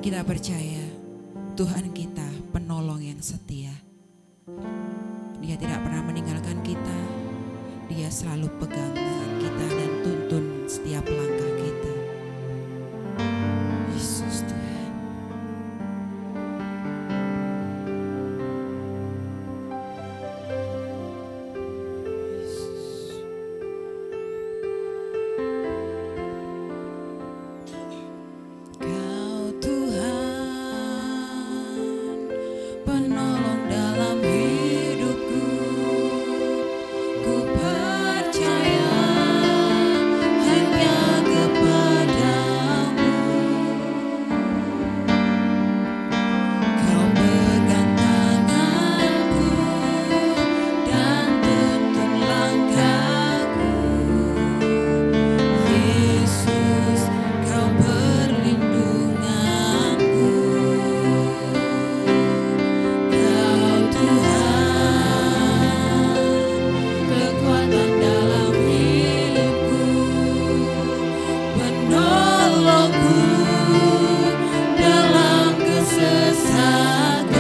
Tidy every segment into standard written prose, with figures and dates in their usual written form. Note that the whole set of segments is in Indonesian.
Kita percaya Tuhan kita penolong yang setia. Dia tidak pernah meninggalkan kita. Dia selalu pegang tangan kita dan tuntun setiap langkah kita. Yesus Tuhan. Kau Tuhan, penolong dalam hidupku. Ku percaya hanya kepadamu. Kau pegang tanganku dan tuntun langkahku. Yesus, Kau perlindunganku. Kau Tuhan, kekuatan dalam hidupku, penolongku dalam kesesakan.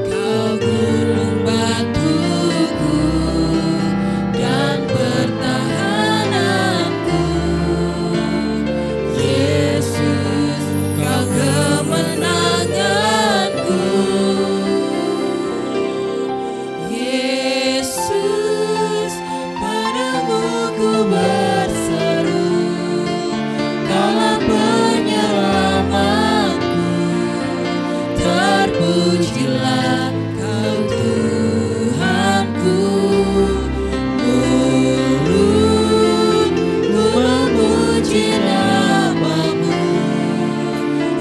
Kau gunung batuku dan pertahananku. Yesus, Kau kemenanganku. Yesus, padamu ku berseru, Kaulah penyelamatku. Terpujilah Kau Tuhanku. Mulutku memuji nama-Mu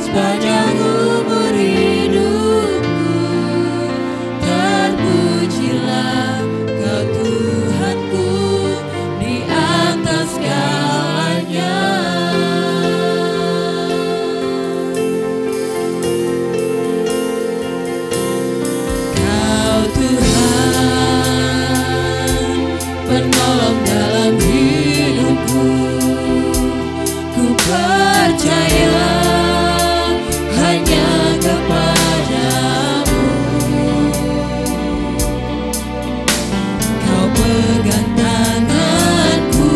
sepanjang umur hidupku. Terpujilah Kau Tuhanku di atas segalanya. Kau Tuhan, penolong dalam hidupku. Ku percaya hanya kepadamu. Kau pegang tanganku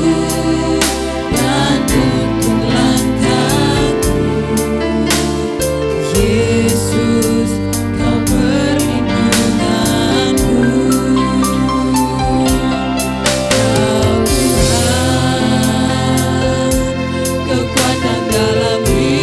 dan tuntun langkahku. Yesus, Kau perlindunganku. Kau Tuhan, kekuatan dalam hidupku,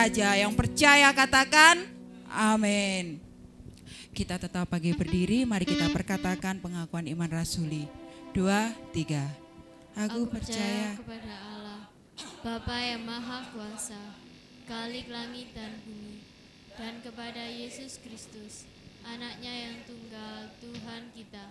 Raja. Yang percaya katakan amin. Kita tetap pagi berdiri, mari kita perkatakan pengakuan iman rasuli. 2, 3. Aku percaya kepada Allah, Bapa yang Maha Kuasa, Khalik langit dan bumi, dan kepada Yesus Kristus, anaknya yang tunggal, Tuhan kita,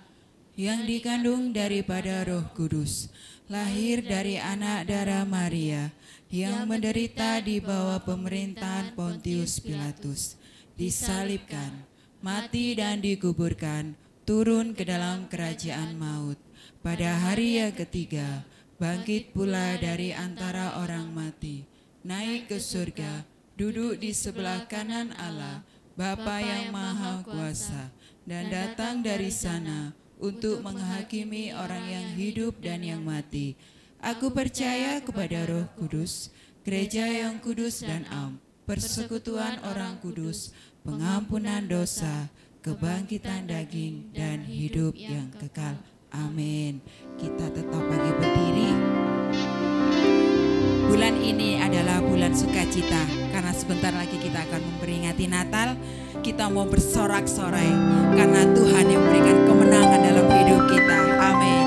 yang dikandung daripada Roh Kudus, lahir dari anak darah Maria, yang menderita di bawah pemerintahan Pontius Pilatus, disalibkan, mati dan dikuburkan, turun ke dalam kerajaan maut. Pada hari yang ketiga, bangkit pula dari antara orang mati, naik ke surga, duduk di sebelah kanan Allah, Bapa yang Maha Kuasa, dan datang dari sana untuk menghakimi orang yang hidup dan yang mati. Aku percaya kepada Roh Kudus, gereja yang kudus dan am, persekutuan orang kudus, pengampunan dosa, kebangkitan daging, dan hidup yang kekal. Amin. Kita tetap pagi berdiri. Bulan ini adalah bulan sukacita, karena sebentar lagi kita akan memperingati Natal. Kita mau bersorak-sorai karena Tuhan yang memberikan kemenangan dalam hidup kita. Amin.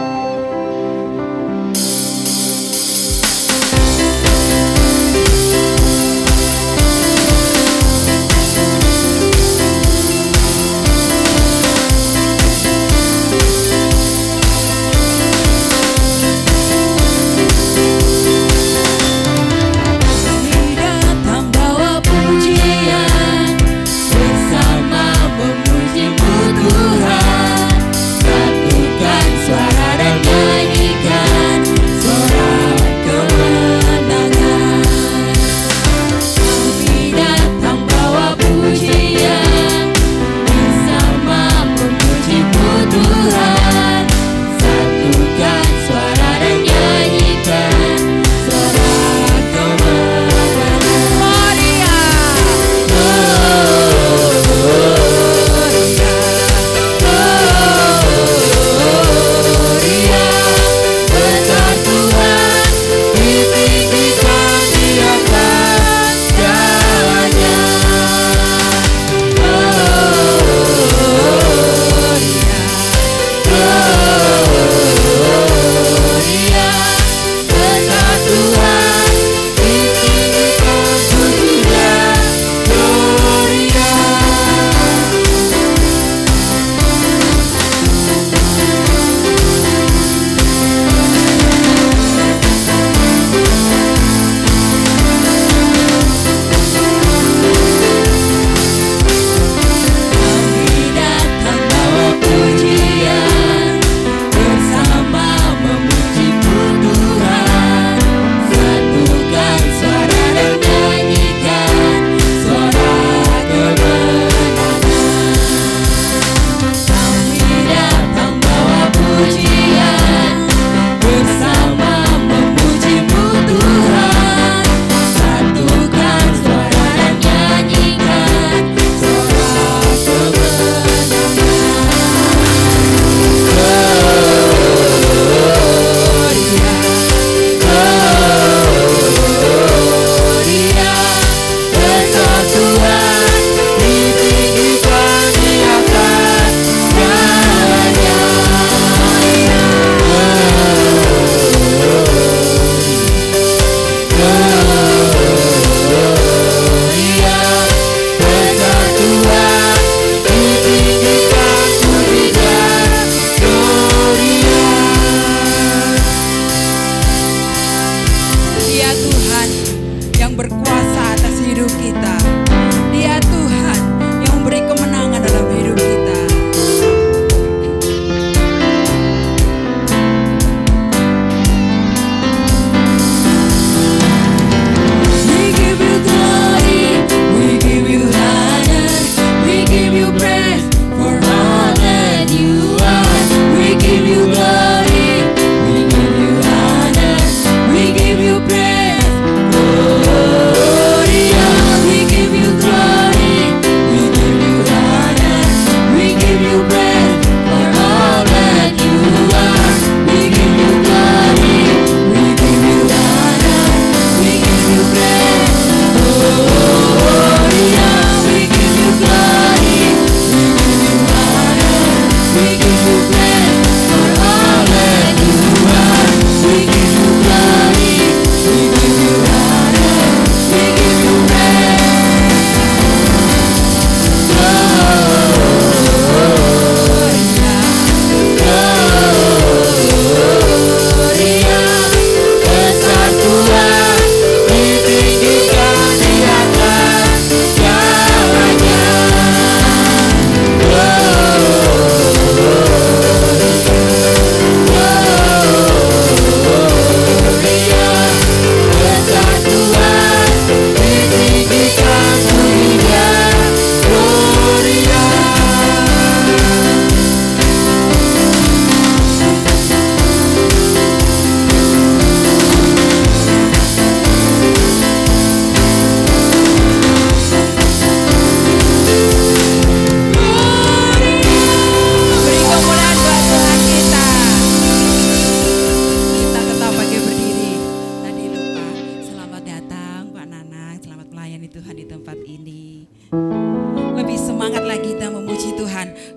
datang bawa pujian bersama memuji-Mu.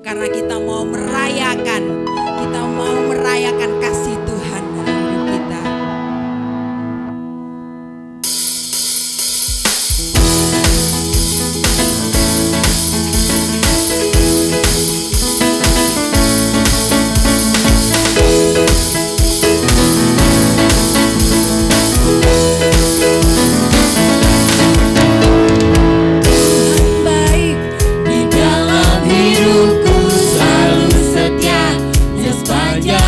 karena kita mau merayakan kasih Tuhan dalam hidup kita.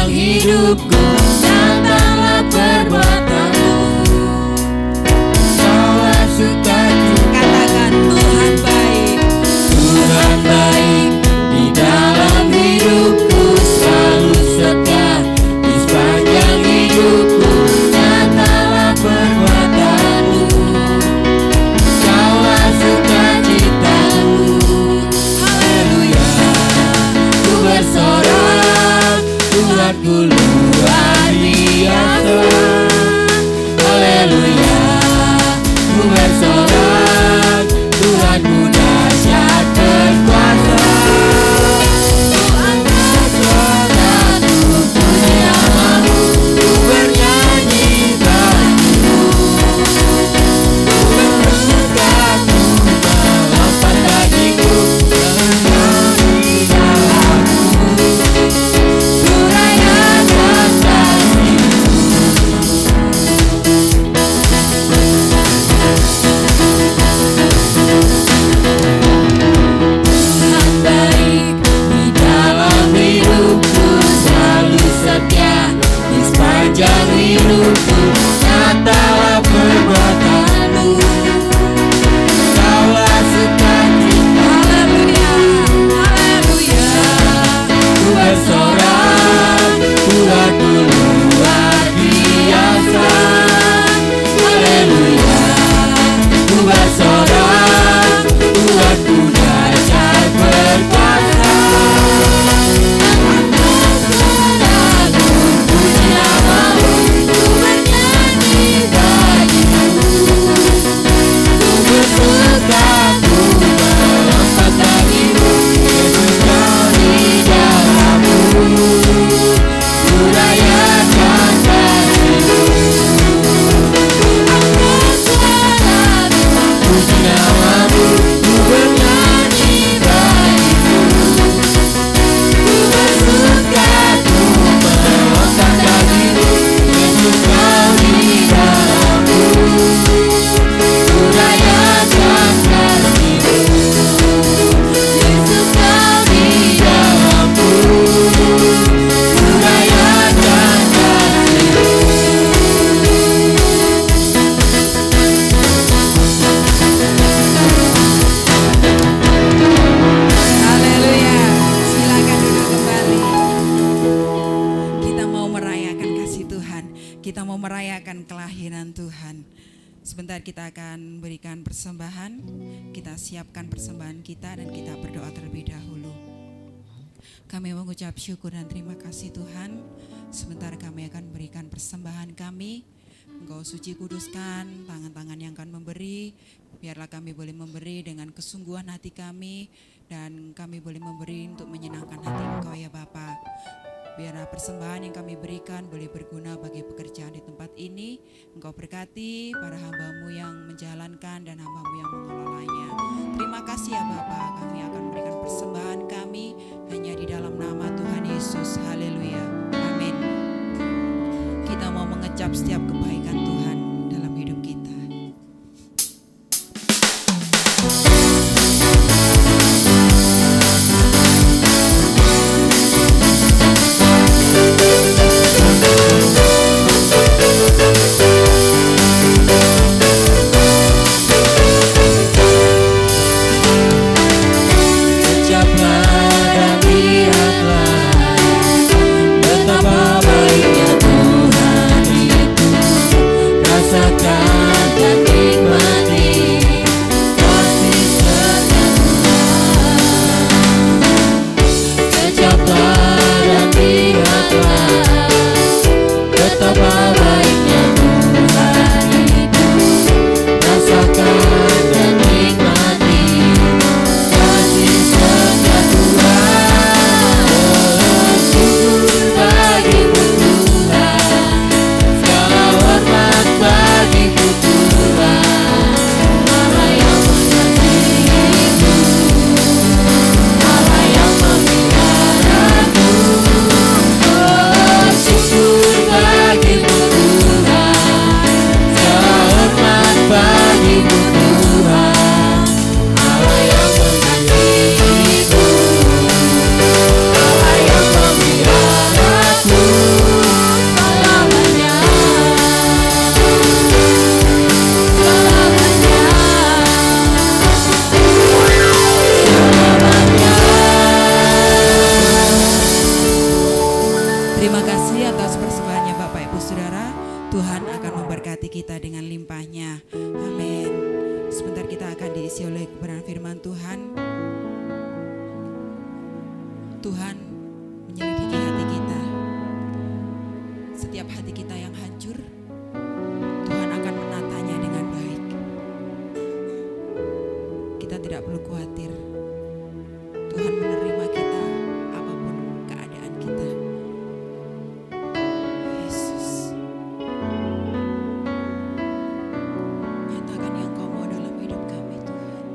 Hidupku, nyatalah perbuatanmu. Kaulah sukacita. Katakan Tuhan baik. Tuhan baik di dalam hidupku, selalu setia di sepanjang hidupku. Nyatalah perbuatanmu. Kaulah sukacitamu. Haleluya, ku bersorak, Tuhanku luar biasa. Haleluya, ku bersorak, Tuhanku dahsyat berkuasa. Ku angkat suaraku, puji namamu, ku bernyanyi bagimu. Ku bersukaku melawan dagingku, menyanyi dalammu. Ku rayakan kasih-Mu. Tuhan baik di dalam hidupku, selalu setia di sepanjang hidupku. Nyatalah perbuatanmu. Kaulah sukacita. Haleluya, haleluya. Ku bersorak, Tuhanku luar biasa. Haleluya, ku bersorak, Tuhanku dahsyat berkuasa. Aku puji namamu, ku bernyanyi bagimu. Ku bersukaku melompat bagimu, Yesus Kau di dalammu. Ku rayakan kasih-Mu. Angkat suaraku, puji namamu, ku bernyanyi bagimu. Ku bersukaku melompat bagimu, Yesus Kau di dalammu. Ku rayakan kasih-Mu. Yesus Kau di dalamku, ku rayakan kasih-Mu. Haleluya. Silakan duduk kembali. Kita mau merayakan kasih Tuhan. Kita mau merayakan kelahiran Tuhan. Sebentar kita akan berikan persembahan. Kita siapkan persembahan kita dan kita berdoa terlebih dahulu. Kami mengucap syukur dan terima kasih Tuhan. Sebentar kami akan berikan persembahan kami. Engkau suci kuduskan tangan-tangan yang akan memberi. Biarlah kami boleh memberi dengan kesungguhan hati kami. Dan kami boleh memberi untuk menyenangkan hati Engkau ya Bapa. Biarlah persembahan yang kami berikan boleh berguna bagi pekerjaan di tempat ini. Engkau berkati para hamba-Mu yang menjalankan dan hamba-Mu yang mengelolanya. Terima kasih ya Bapa, kami akan memberikan persembahan kami hanya di dalam nama Tuhan Yesus. Haleluya. Amin. Kita mau mengecap setiap kebaikan Tuhan dalam hidup kita. Betapa baiknya Tuhan itu. Tuhan menyelidiki hati kita. Setiap hati kita yang hancur, Tuhan akan menatanya dengan baik. Kita tidak perlu khawatir. Tuhan menerima kita apapun keadaan kita. Yesus, nyatakan yang Kau mau dalam hidup kami, Tuhan.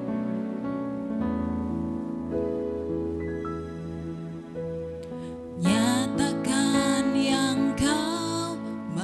Nyatakan yang Kau mau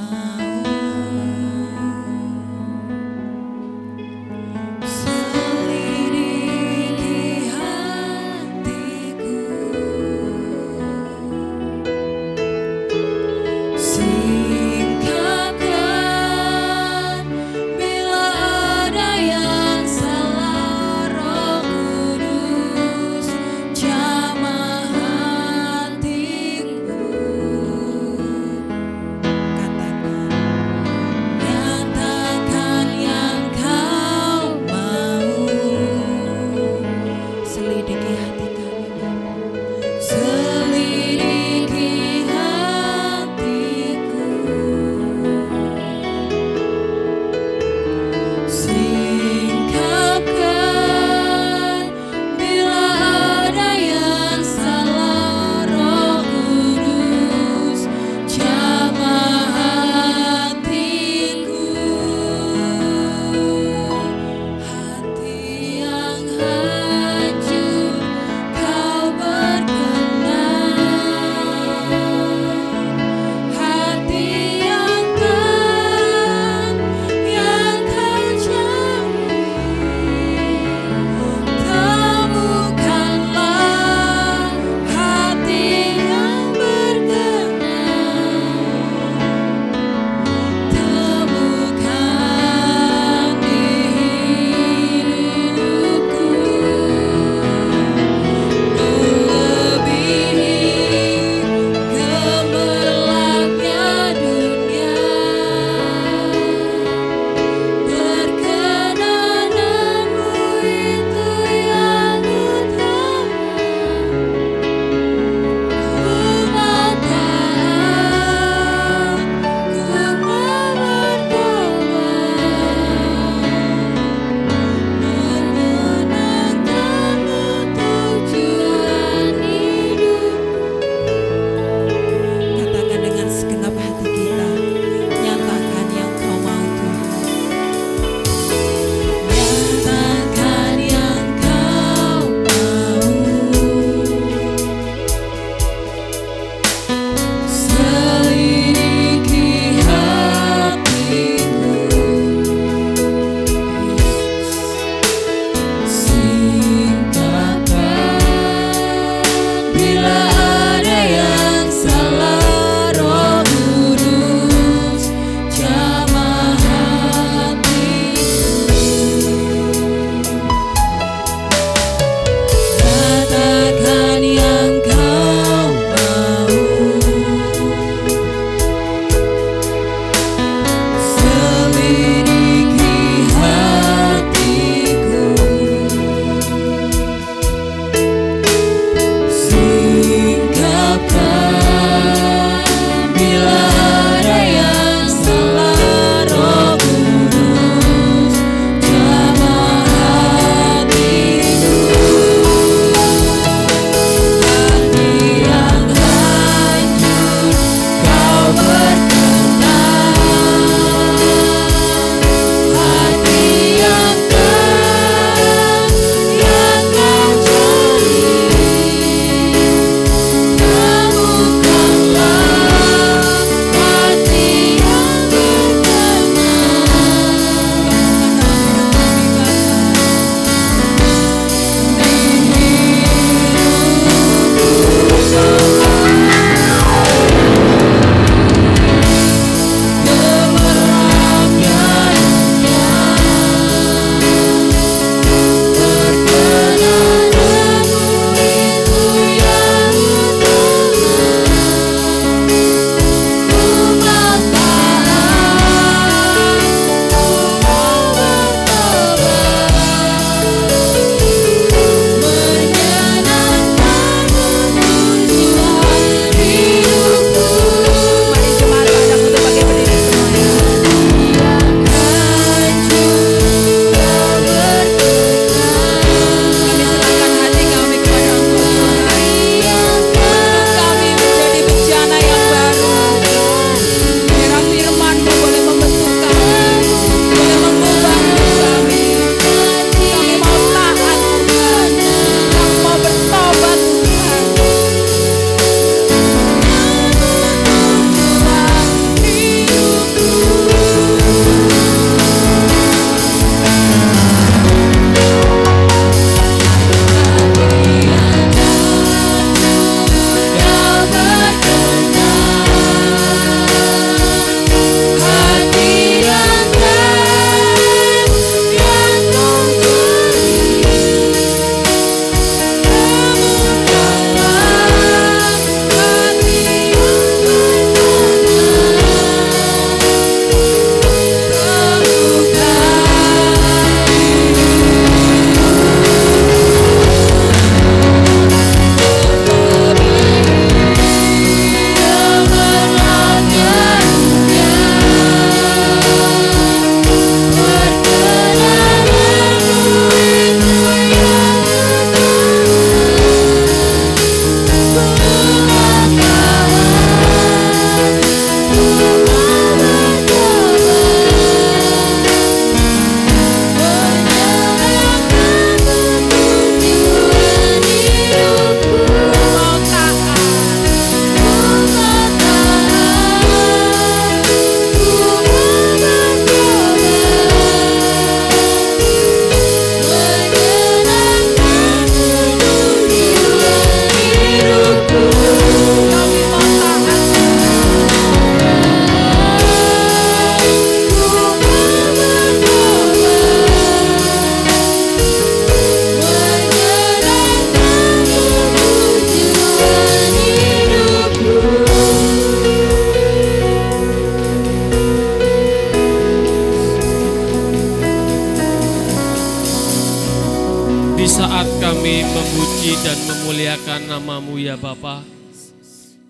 Kami memuji dan memuliakan nama-Mu ya Bapa.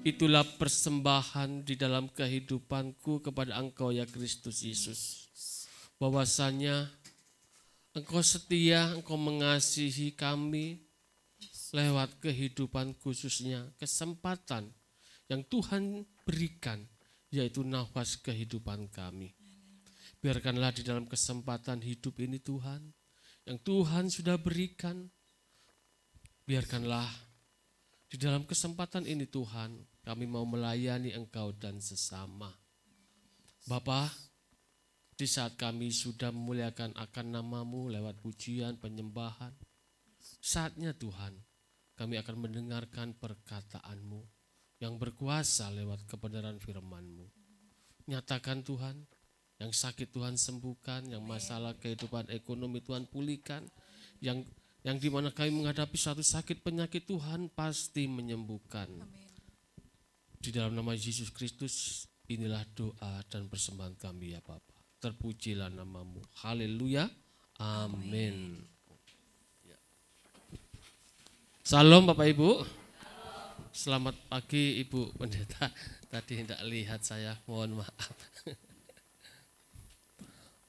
Itulah persembahan di dalam kehidupanku kepada Engkau ya Kristus Yesus. Bahwasanya Engkau setia, Engkau mengasihi kami lewat kehidupan khususnya kesempatan yang Tuhan berikan, yaitu nafas kehidupan kami. Biarkanlah di dalam kesempatan hidup ini Tuhan, yang Tuhan sudah berikan, biarkanlah di dalam kesempatan ini Tuhan, kami mau melayani Engkau dan sesama. Bapa, di saat kami sudah memuliakan akan nama-Mu lewat pujian, penyembahan, saatnya Tuhan, kami akan mendengarkan perkataan-Mu yang berkuasa lewat kebenaran firman-Mu. Nyatakan Tuhan, yang sakit Tuhan sembuhkan, yang masalah kehidupan ekonomi Tuhan pulihkan, yang dimana kami menghadapi suatu sakit penyakit Tuhan pasti menyembuhkan. Di dalam nama Yesus Kristus, inilah doa dan persembahan kami ya Bapa. Terpujilah nama-Mu. Haleluya. Amin. Salam Bapak Ibu. Selamat pagi Ibu Pendeta. Tadi tidak lihat saya, mohon maaf.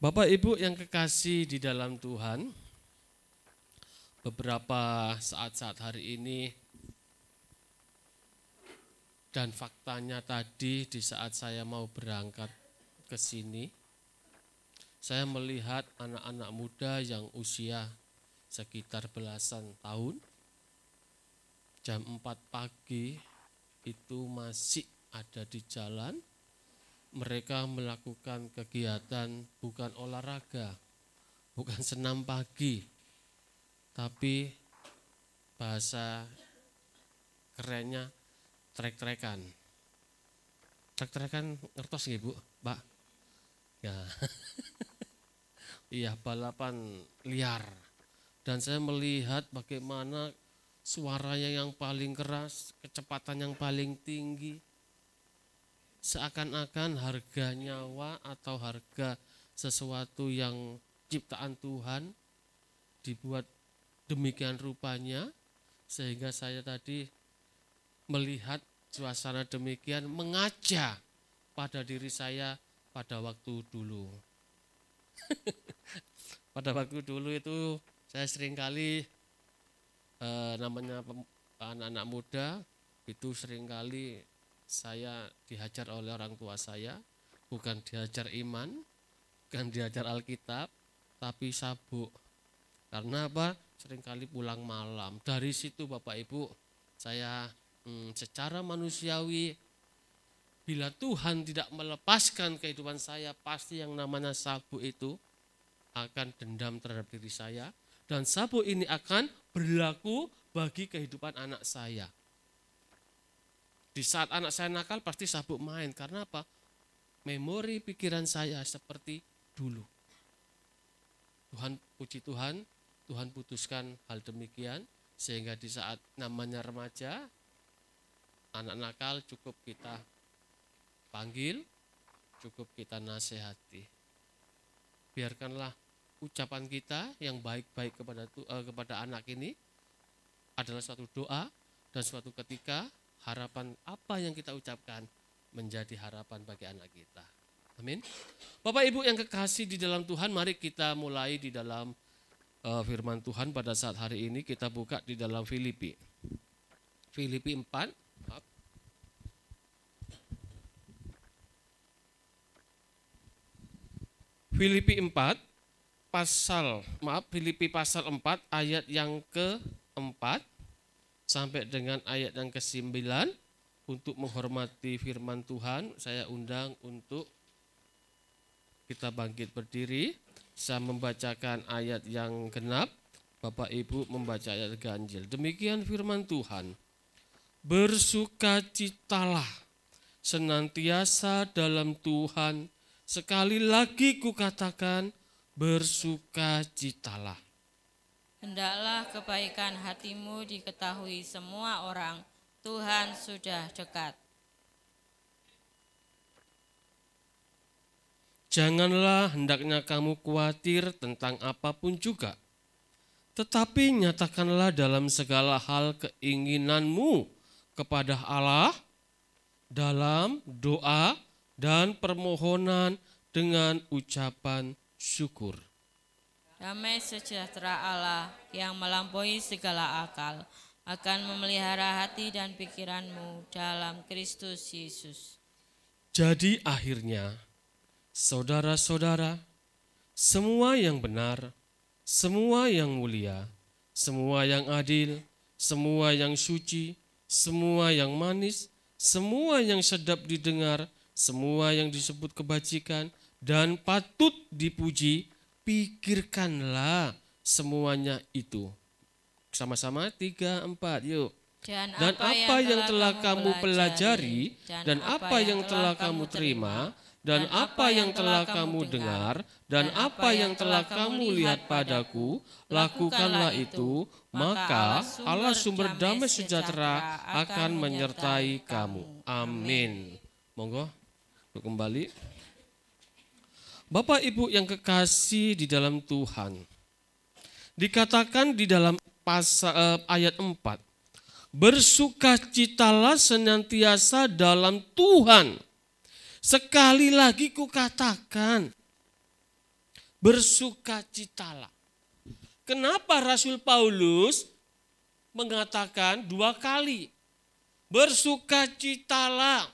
Bapak Ibu yang kekasih di dalam Tuhan, beberapa saat-saat hari ini dan faktanya tadi di saat saya mau berangkat ke sini, saya melihat anak-anak muda yang usia sekitar belasan tahun, jam 4 pagi itu masih ada di jalan. Mereka melakukan kegiatan bukan olahraga, bukan senam pagi, tapi bahasa kerennya trek-trekan. Trek-trekan ngertos nggih Bu, Pak? Ya. Iya, balapan liar. Dan saya melihat bagaimana suaranya yang paling keras, kecepatan yang paling tinggi. Seakan-akan harga nyawa atau harga sesuatu yang ciptaan Tuhan dibuat demikian rupanya, sehingga saya tadi melihat suasana demikian mengaca pada diri saya pada waktu dulu. Pada waktu dulu itu saya seringkali namanya anak-anak muda itu seringkali saya dihajar oleh orang tua saya, bukan dihajar iman, bukan dihajar Alkitab, tapi sabuk. Karena apa? Seringkali pulang malam. Dari situ Bapak Ibu, saya secara manusiawi, bila Tuhan tidak melepaskan kehidupan saya, pasti yang namanya sabuk itu akan dendam terhadap diri saya. Dan sabuk ini akan berlaku bagi kehidupan anak saya. Di saat anak saya nakal pasti sabuk main. Karena apa? Memori pikiran saya seperti dulu. Tuhan, puji Tuhan, Tuhan putuskan hal demikian. Sehingga di saat namanya remaja, anak nakal cukup kita panggil, cukup kita nasihati. Biarkanlah ucapan kita yang baik-baik kepada anak ini adalah suatu doa, dan suatu ketika harapan apa yang kita ucapkan menjadi harapan bagi anak kita. Amin. Bapak Ibu yang kekasih di dalam Tuhan, mari kita mulai di dalam firman Tuhan pada saat hari ini. Kita buka di dalam Filipi 4. Filipi pasal 4 ayat yang ke-4 sampai dengan ayat yang ke-9. Untuk menghormati firman Tuhan, saya undang untuk kita bangkit berdiri. Saya membacakan ayat yang genap, Bapak Ibu membaca ayat ganjil. Demikian firman Tuhan. Bersukacitalah senantiasa dalam Tuhan. Sekali lagi kukatakan, bersukacitalah. Hendaklah kebaikan hatimu diketahui semua orang, Tuhan sudah dekat. Janganlah hendaknya kamu khawatir tentang apapun juga, tetapi nyatakanlah dalam segala hal keinginanmu kepada Allah dalam doa dan permohonan dengan ucapan syukur. Damai sejahtera Allah yang melampaui segala akal akan memelihara hati dan pikiranmu dalam Kristus Yesus. Jadi akhirnya, saudara-saudara, semua yang benar, semua yang mulia, semua yang adil, semua yang suci, semua yang manis, semua yang sedap didengar, semua yang disebut kebajikan dan patut dipuji, pikirkanlah semuanya itu. Sama-sama 3, 4, yuk. Dan apa yang telah kamu pelajari, dan apa yang telah kamu terima, dan apa yang telah kamu dengar, dan apa yang telah kamu lihat padaku, lakukanlah itu, maka Allah sumber damai sejahtera akan menyertai kamu. Amin. Monggo, kembali. Bapak Ibu yang kekasih di dalam Tuhan, dikatakan di dalam ayat 4, bersukacitalah senantiasa dalam Tuhan. Sekali lagi kukatakan, bersukacitalah. Kenapa Rasul Paulus mengatakan 2 kali? Bersukacitalah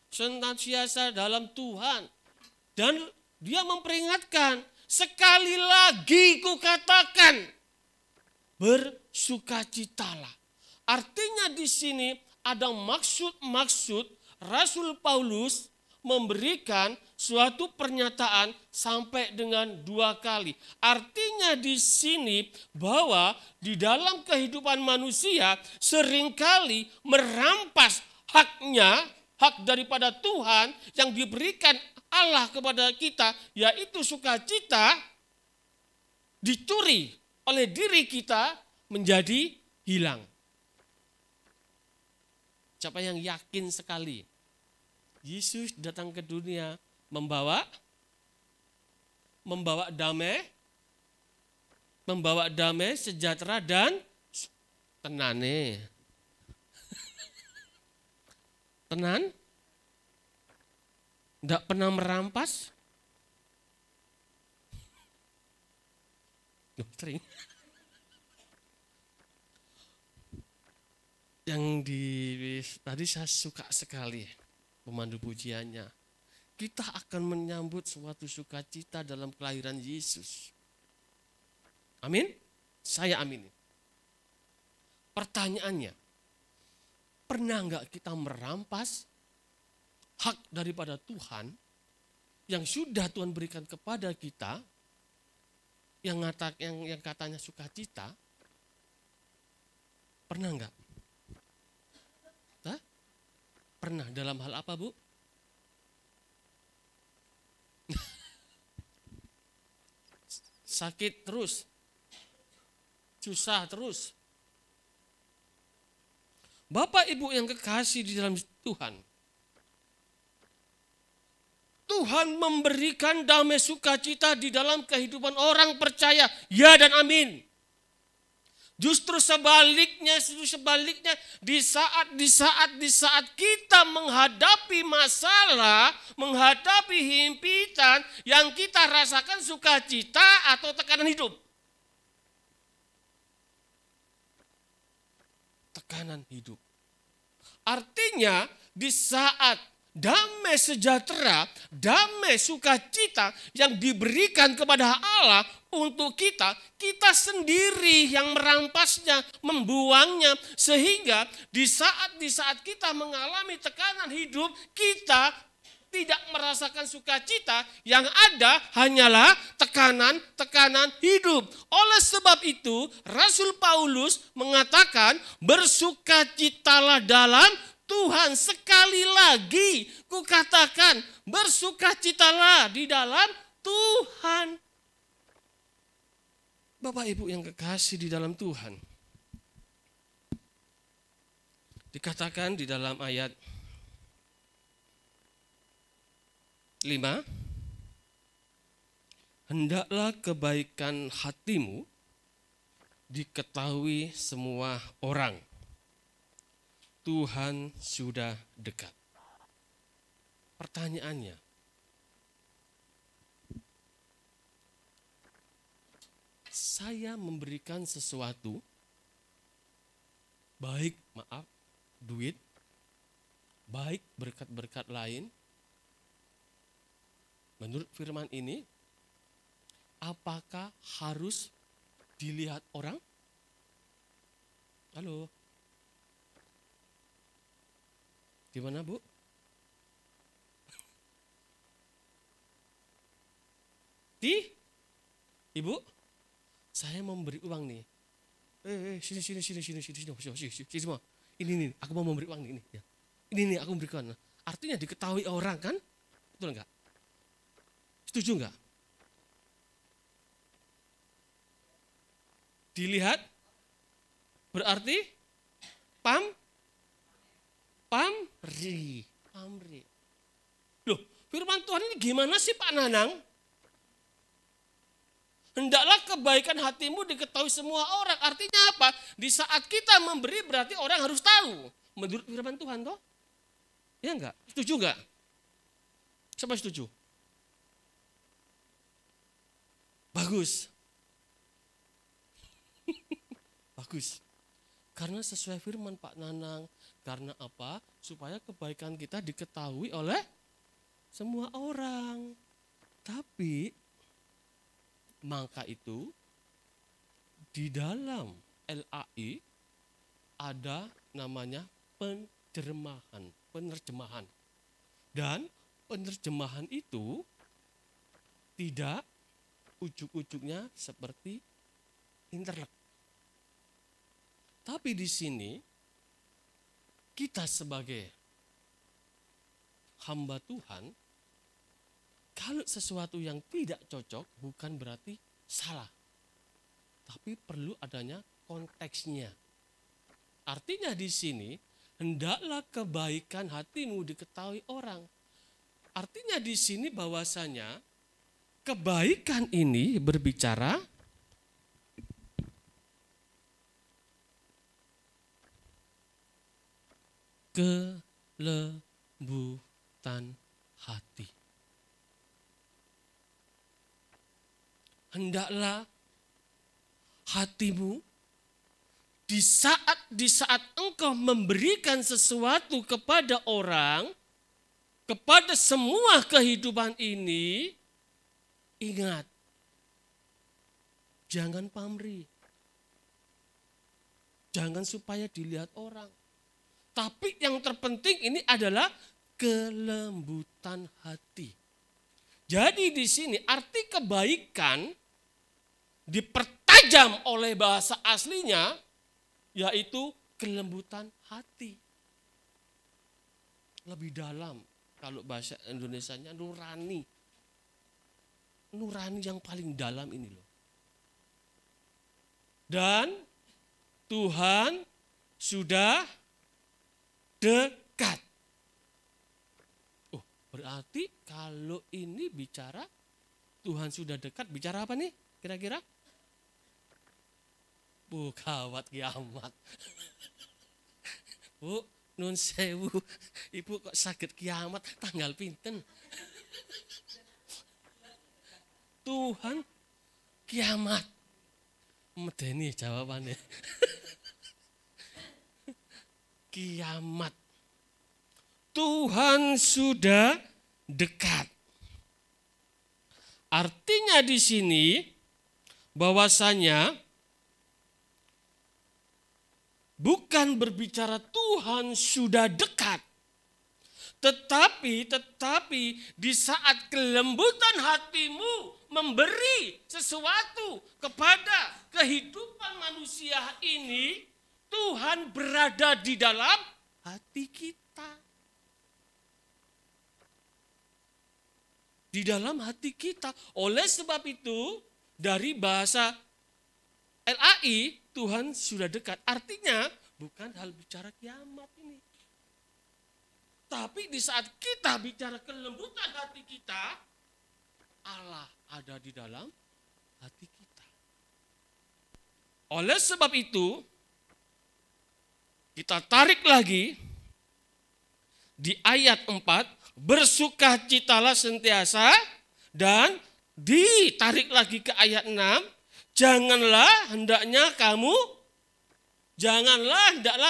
senantiasa dalam Tuhan. Dan dia memperingatkan, sekali lagi kukatakan, bersukacitalah. Artinya di sini ada maksud-maksud Rasul Paulus memberikan suatu pernyataan sampai dengan 2 kali. Artinya di sini bahwa di dalam kehidupan manusia seringkali merampas haknya, hak daripada Tuhan yang diberikan Allah kepada kita, yaitu sukacita, dicuri oleh diri kita menjadi hilang. Siapa yang yakin sekali Yesus datang ke dunia membawa damai, sejahtera dan tenane. Tenan? Tidak pernah merampas? Sering. Tadi saya suka sekali pemandu pujiannya. Kita akan menyambut suatu sukacita dalam kelahiran Yesus. Amin? Saya amin. Pertanyaannya, pernah enggak kita merampas hak daripada Tuhan yang sudah Tuhan berikan kepada kita, yang katanya sukacita? Pernah enggak? Pernah dalam hal apa, Bu? Sakit terus, susah terus. Bapak Ibu yang kekasih di dalam Tuhan, Tuhan memberikan damai sukacita di dalam kehidupan orang percaya, ya dan amin. Justru sebaliknya di saat kita menghadapi masalah, menghadapi himpitan, yang kita rasakan sukacita atau tekanan hidup. Tekanan hidup. Artinya di saat damai sejahtera, damai sukacita yang diberikan kepada Allah untuk kita sendiri yang merampasnya, membuangnya. Sehingga di saat kita mengalami tekanan hidup, kita tidak merasakan sukacita, yang ada hanyalah tekanan hidup. Oleh sebab itu, Rasul Paulus mengatakan, bersukacitalah dalam Tuhan. Sekali lagi kukatakan, bersukacitalah di dalam Tuhan. Bapak Ibu yang kekasih di dalam Tuhan, dikatakan di dalam ayat 5, hendaklah kebaikan hatimu diketahui semua orang. Tuhan sudah dekat. Pertanyaannya, saya memberikan sesuatu, baik duit, baik berkat-berkat lain, menurut firman ini, apakah harus dilihat orang? Halo? Gimana, Bu? Ibu, saya mau memberi uang nih. Sini semua. Ini, aku mau memberi uang nih. Ya. Ini aku memberikan. Artinya diketahui orang kan? Betul enggak? Setuju enggak? Dilihat berarti pamri. Loh, firman Tuhan ini gimana sih Pak Nanang? Hendaklah kebaikan hatimu diketahui semua orang. Artinya apa? Di saat kita memberi berarti orang harus tahu. Menurut firman Tuhan toh? Ya enggak? Setuju enggak? Siapa setuju? Bagus. Bagus. Karena sesuai firman Pak Nanang. Karena apa? Supaya kebaikan kita diketahui oleh semua orang. Tapi maka itu di dalam LAI ada namanya penerjemahan. Dan penerjemahan itu tidak ujuk-ujuknya seperti interlek. Tapi di sini kita sebagai hamba Tuhan, kalau sesuatu yang tidak cocok bukan berarti salah. Tapi perlu adanya konteksnya. Artinya di sini, hendaklah kebaikan hatimu diketahui orang. Artinya di sini bahwasanya kebaikan ini berbicara kelembutan hati. Hendaklah hatimu di saat engkau memberikan sesuatu kepada orang, kepada semua kehidupan ini, ingat, jangan pamrih. Jangan supaya dilihat orang. Tapi yang terpenting ini adalah kelembutan hati. Jadi di sini arti kebaikan dipertajam oleh bahasa aslinya, yaitu kelembutan hati. Lebih dalam, kalau bahasa Indonesianya nurani. Nurani yang paling dalam ini loh. Dan Tuhan sudah dekat. Oh, berarti kalau ini bicara Tuhan sudah dekat, bicara apa nih kira-kira? Bu, gawat kiamat. Bu, nun sewu, ibu kok sakit kiamat tanggal pinten? Tuhan kiamat. Medeni jawabannya. Kiamat. Tuhan sudah dekat. Artinya di sini bahwasanya bukan berbicara Tuhan sudah dekat. Tetapi di saat kelembutan hatimu memberi sesuatu kepada kehidupan manusia ini, Tuhan berada di dalam hati kita. Di dalam hati kita. Oleh sebab itu, dari bahasa LAI, Tuhan sudah dekat. Artinya, bukan hal bicara kiamat ini. Tapi di saat kita bicara kelembutan hati kita, Allah ada di dalam hati kita. Oleh sebab itu, kita tarik lagi di ayat 4, bersukacitalah sentiasa, dan ditarik lagi ke ayat 6, hendaklah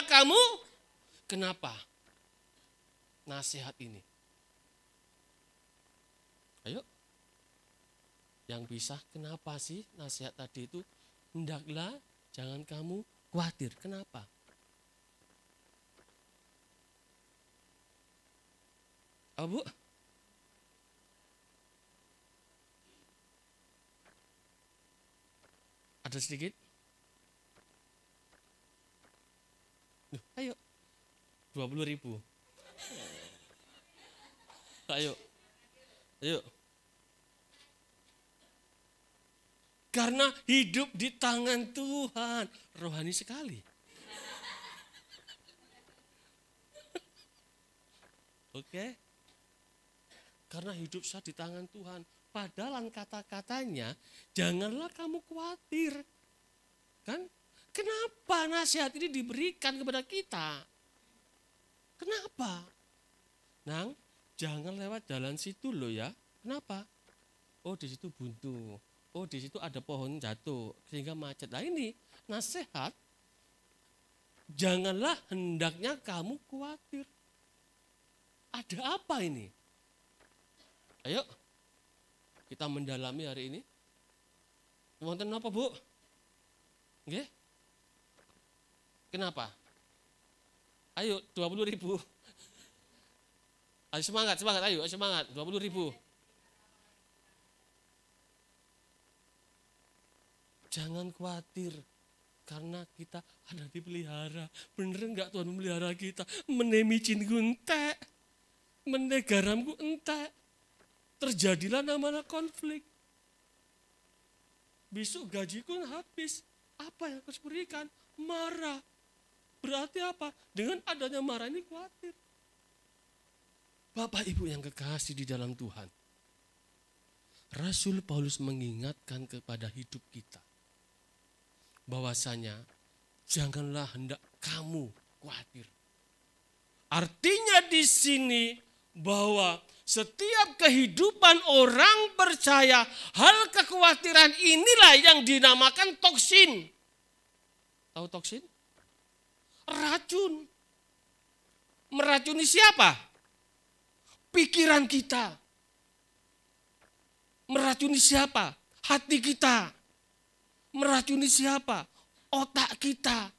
kamu, kenapa? Nasihat ini. Ayo, yang bisa kenapa sih nasihat tadi itu? Hendaklah, jangan kamu khawatir. Kenapa? Oh, Bu? Ada sedikit? Ayo, 20.000. Ayo. Karena hidup di tangan Tuhan. Rohani sekali. Oke? Karena hidup saya di tangan Tuhan. Padahal kata-katanya, janganlah kamu khawatir. Kan? Kenapa nasihat ini diberikan kepada kita? Kenapa? Nang, jangan lewat jalan situ loh ya. Kenapa? Oh, di situ buntu. Oh, di situ ada pohon jatuh sehingga macet. Nah, ini nasihat. Janganlah hendaknya kamu khawatir. Ada apa ini? Ayo, kita mendalami hari ini. Wonten apa, Bu? Nggih? Kenapa? Ayo, 20.000. Ayo semangat, ayo semangat, 20.000. Jangan khawatir, karena kita ada dipelihara. Bener enggak Tuhan memelihara kita? Menemicinku entek, menegaramku entek. Terjadilah namanya konflik. Besok gajiku habis. Apa yang harus berikan? Marah. Berarti apa? Dengan adanya marah ini khawatir. Bapak Ibu yang kekasih di dalam Tuhan. Rasul Paulus mengingatkan kepada hidup kita. Bahwasanya janganlah hendak kamu khawatir. Artinya di sini bahwa setiap kehidupan orang percaya, hal kekhawatiran inilah yang dinamakan toksin. Tahu toksin? Racun. Meracuni siapa? Pikiran kita. Meracuni siapa? Hati kita. Meracuni siapa? Otak kita.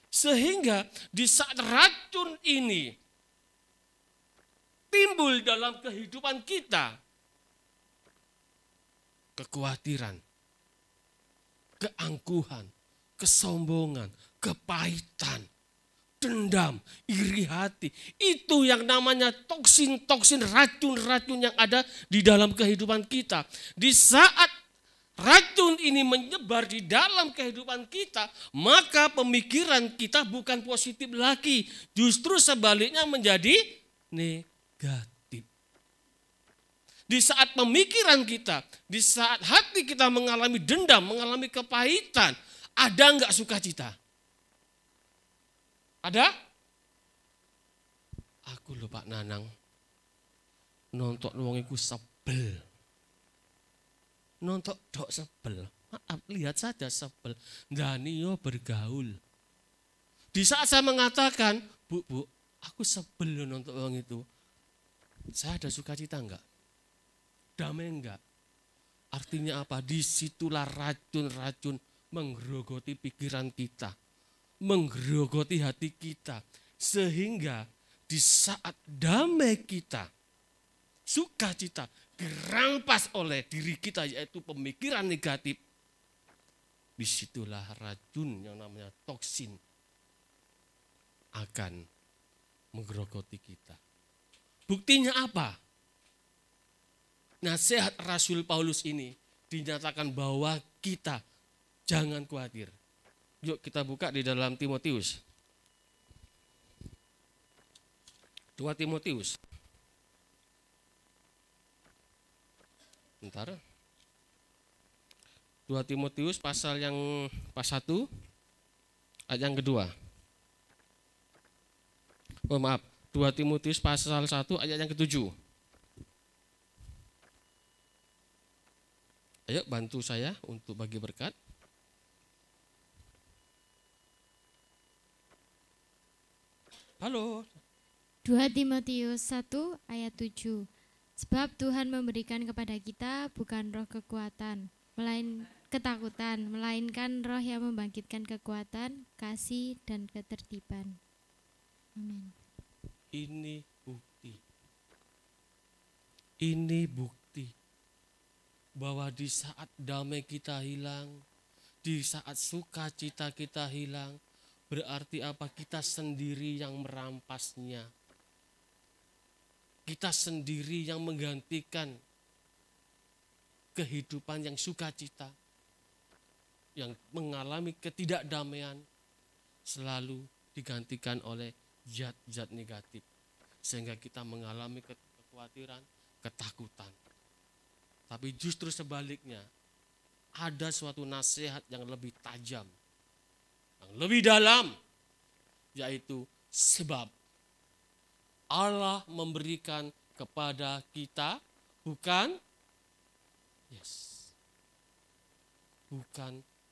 Sehingga di saat racun ini timbul dalam kehidupan kita, kekhawatiran, keangkuhan, kesombongan, kepahitan, dendam, iri hati. Itu yang namanya toksin-toksin, racun-racun yang ada di dalam kehidupan kita. Di saat racun ini menyebar di dalam kehidupan kita, maka pemikiran kita bukan positif lagi. Justru sebaliknya menjadi negatif. Di saat pemikiran kita, di saat hati kita mengalami dendam, mengalami kepahitan, ada enggak sukacita? Ada? Aku lho Pak Nanang, nonton wong iku sebel. Nonton dok sebel. Maaf, lihat saja sebel. Ndani yo bergaul. Di saat saya mengatakan, Bu, aku sebel loh nonton wong itu. Saya ada sukacita enggak? Damai enggak? Artinya apa? Disitulah racun-racun menggerogoti pikiran kita, menggerogoti hati kita, sehingga di saat damai kita, sukacita dirampas oleh diri kita, yaitu pemikiran negatif. Disitulah racun yang namanya toksin akan menggerogoti kita. Buktinya apa? Nasihat Rasul Paulus ini dinyatakan bahwa kita jangan khawatir. Yuk kita buka di dalam Timotius. 2 Timotius. Bentar. 2 Timotius pasal yang pas 1 ayat yang kedua. Oh maaf, 2 Timotius pasal 1 ayat yang ke-7. Ayo bantu saya untuk bagi berkat. Halo. 2 Timotius 1 ayat 7. Sebab Tuhan memberikan kepada kita bukan roh kekuatan, melainkan roh yang membangkitkan kekuatan, kasih, dan ketertiban. Amin. Ini bukti. Ini bukti bahwa di saat damai kita hilang, di saat sukacita kita hilang, berarti apa? Kita sendiri yang merampasnya. Kita sendiri yang menggantikan kehidupan yang sukacita, yang mengalami ketidakdamaian, selalu digantikan oleh zat-zat negatif. Sehingga kita mengalami kekhawatiran, ketakutan. Tapi justru sebaliknya, ada suatu nasihat yang lebih tajam, yang lebih dalam, yaitu sebab Allah memberikan kepada kita bukan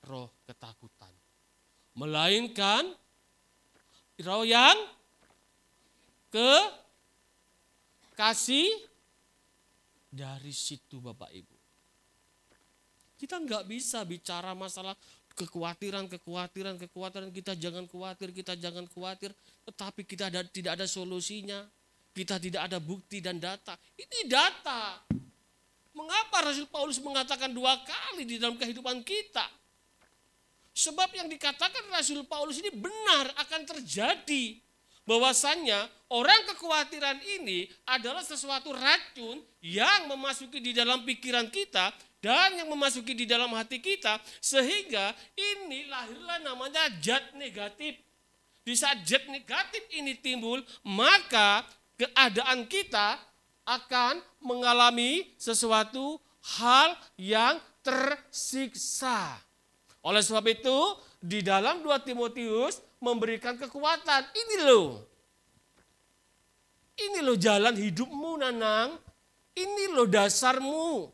roh ketakutan, melainkan roh yang kasih. Dari situ Bapak Ibu, kita nggak bisa bicara masalah kekhawatiran, kita jangan khawatir, tetapi kita tidak ada solusinya, kita tidak ada bukti dan data. Ini data. Mengapa Rasul Paulus mengatakan 2 kali di dalam kehidupan kita? Sebab yang dikatakan Rasul Paulus ini benar akan terjadi. Bahwasannya orang kekhawatiran ini adalah sesuatu racun yang memasuki di dalam pikiran kita dan yang memasuki di dalam hati kita, sehingga ini lahirlah namanya zat negatif. Di saat zat negatif ini timbul, maka keadaan kita akan mengalami sesuatu hal yang tersiksa. Oleh sebab itu, di dalam 2 Timotius memberikan kekuatan. Ini loh jalan hidupmu, Nanang. Ini loh dasarmu.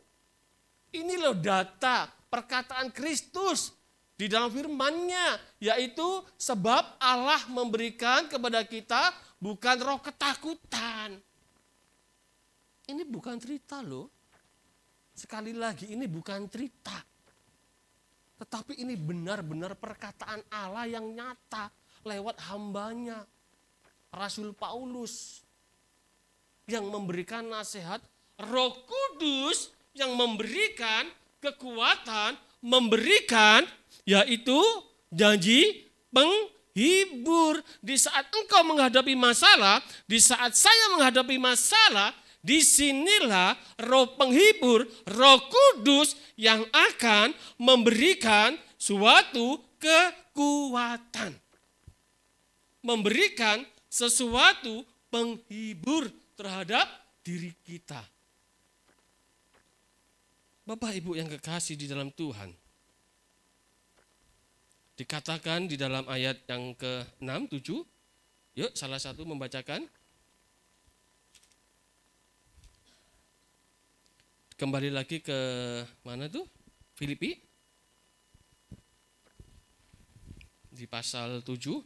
Ini loh data perkataan Kristus di dalam firman-Nya, yaitu sebab Allah memberikan kepada kita bukan roh ketakutan. Ini bukan cerita loh. Sekali lagi, ini bukan cerita. Tetapi ini benar-benar perkataan Allah yang nyata lewat hambanya, Rasul Paulus, yang memberikan nasihat. Roh Kudus yang memberikan kekuatan, memberikan yaitu janji penghibur. Di saat engkau menghadapi masalah, di saat saya menghadapi masalah, disinilah roh penghibur, roh kudus yang akan memberikan suatu kekuatan. Memberikan sesuatu penghibur terhadap diri kita. Bapak Ibu yang kekasih di dalam Tuhan, dikatakan di dalam ayat yang ke-6, 7, yuk salah satu membacakan. Kembali lagi ke mana tuh? Filipi. Di pasal 7.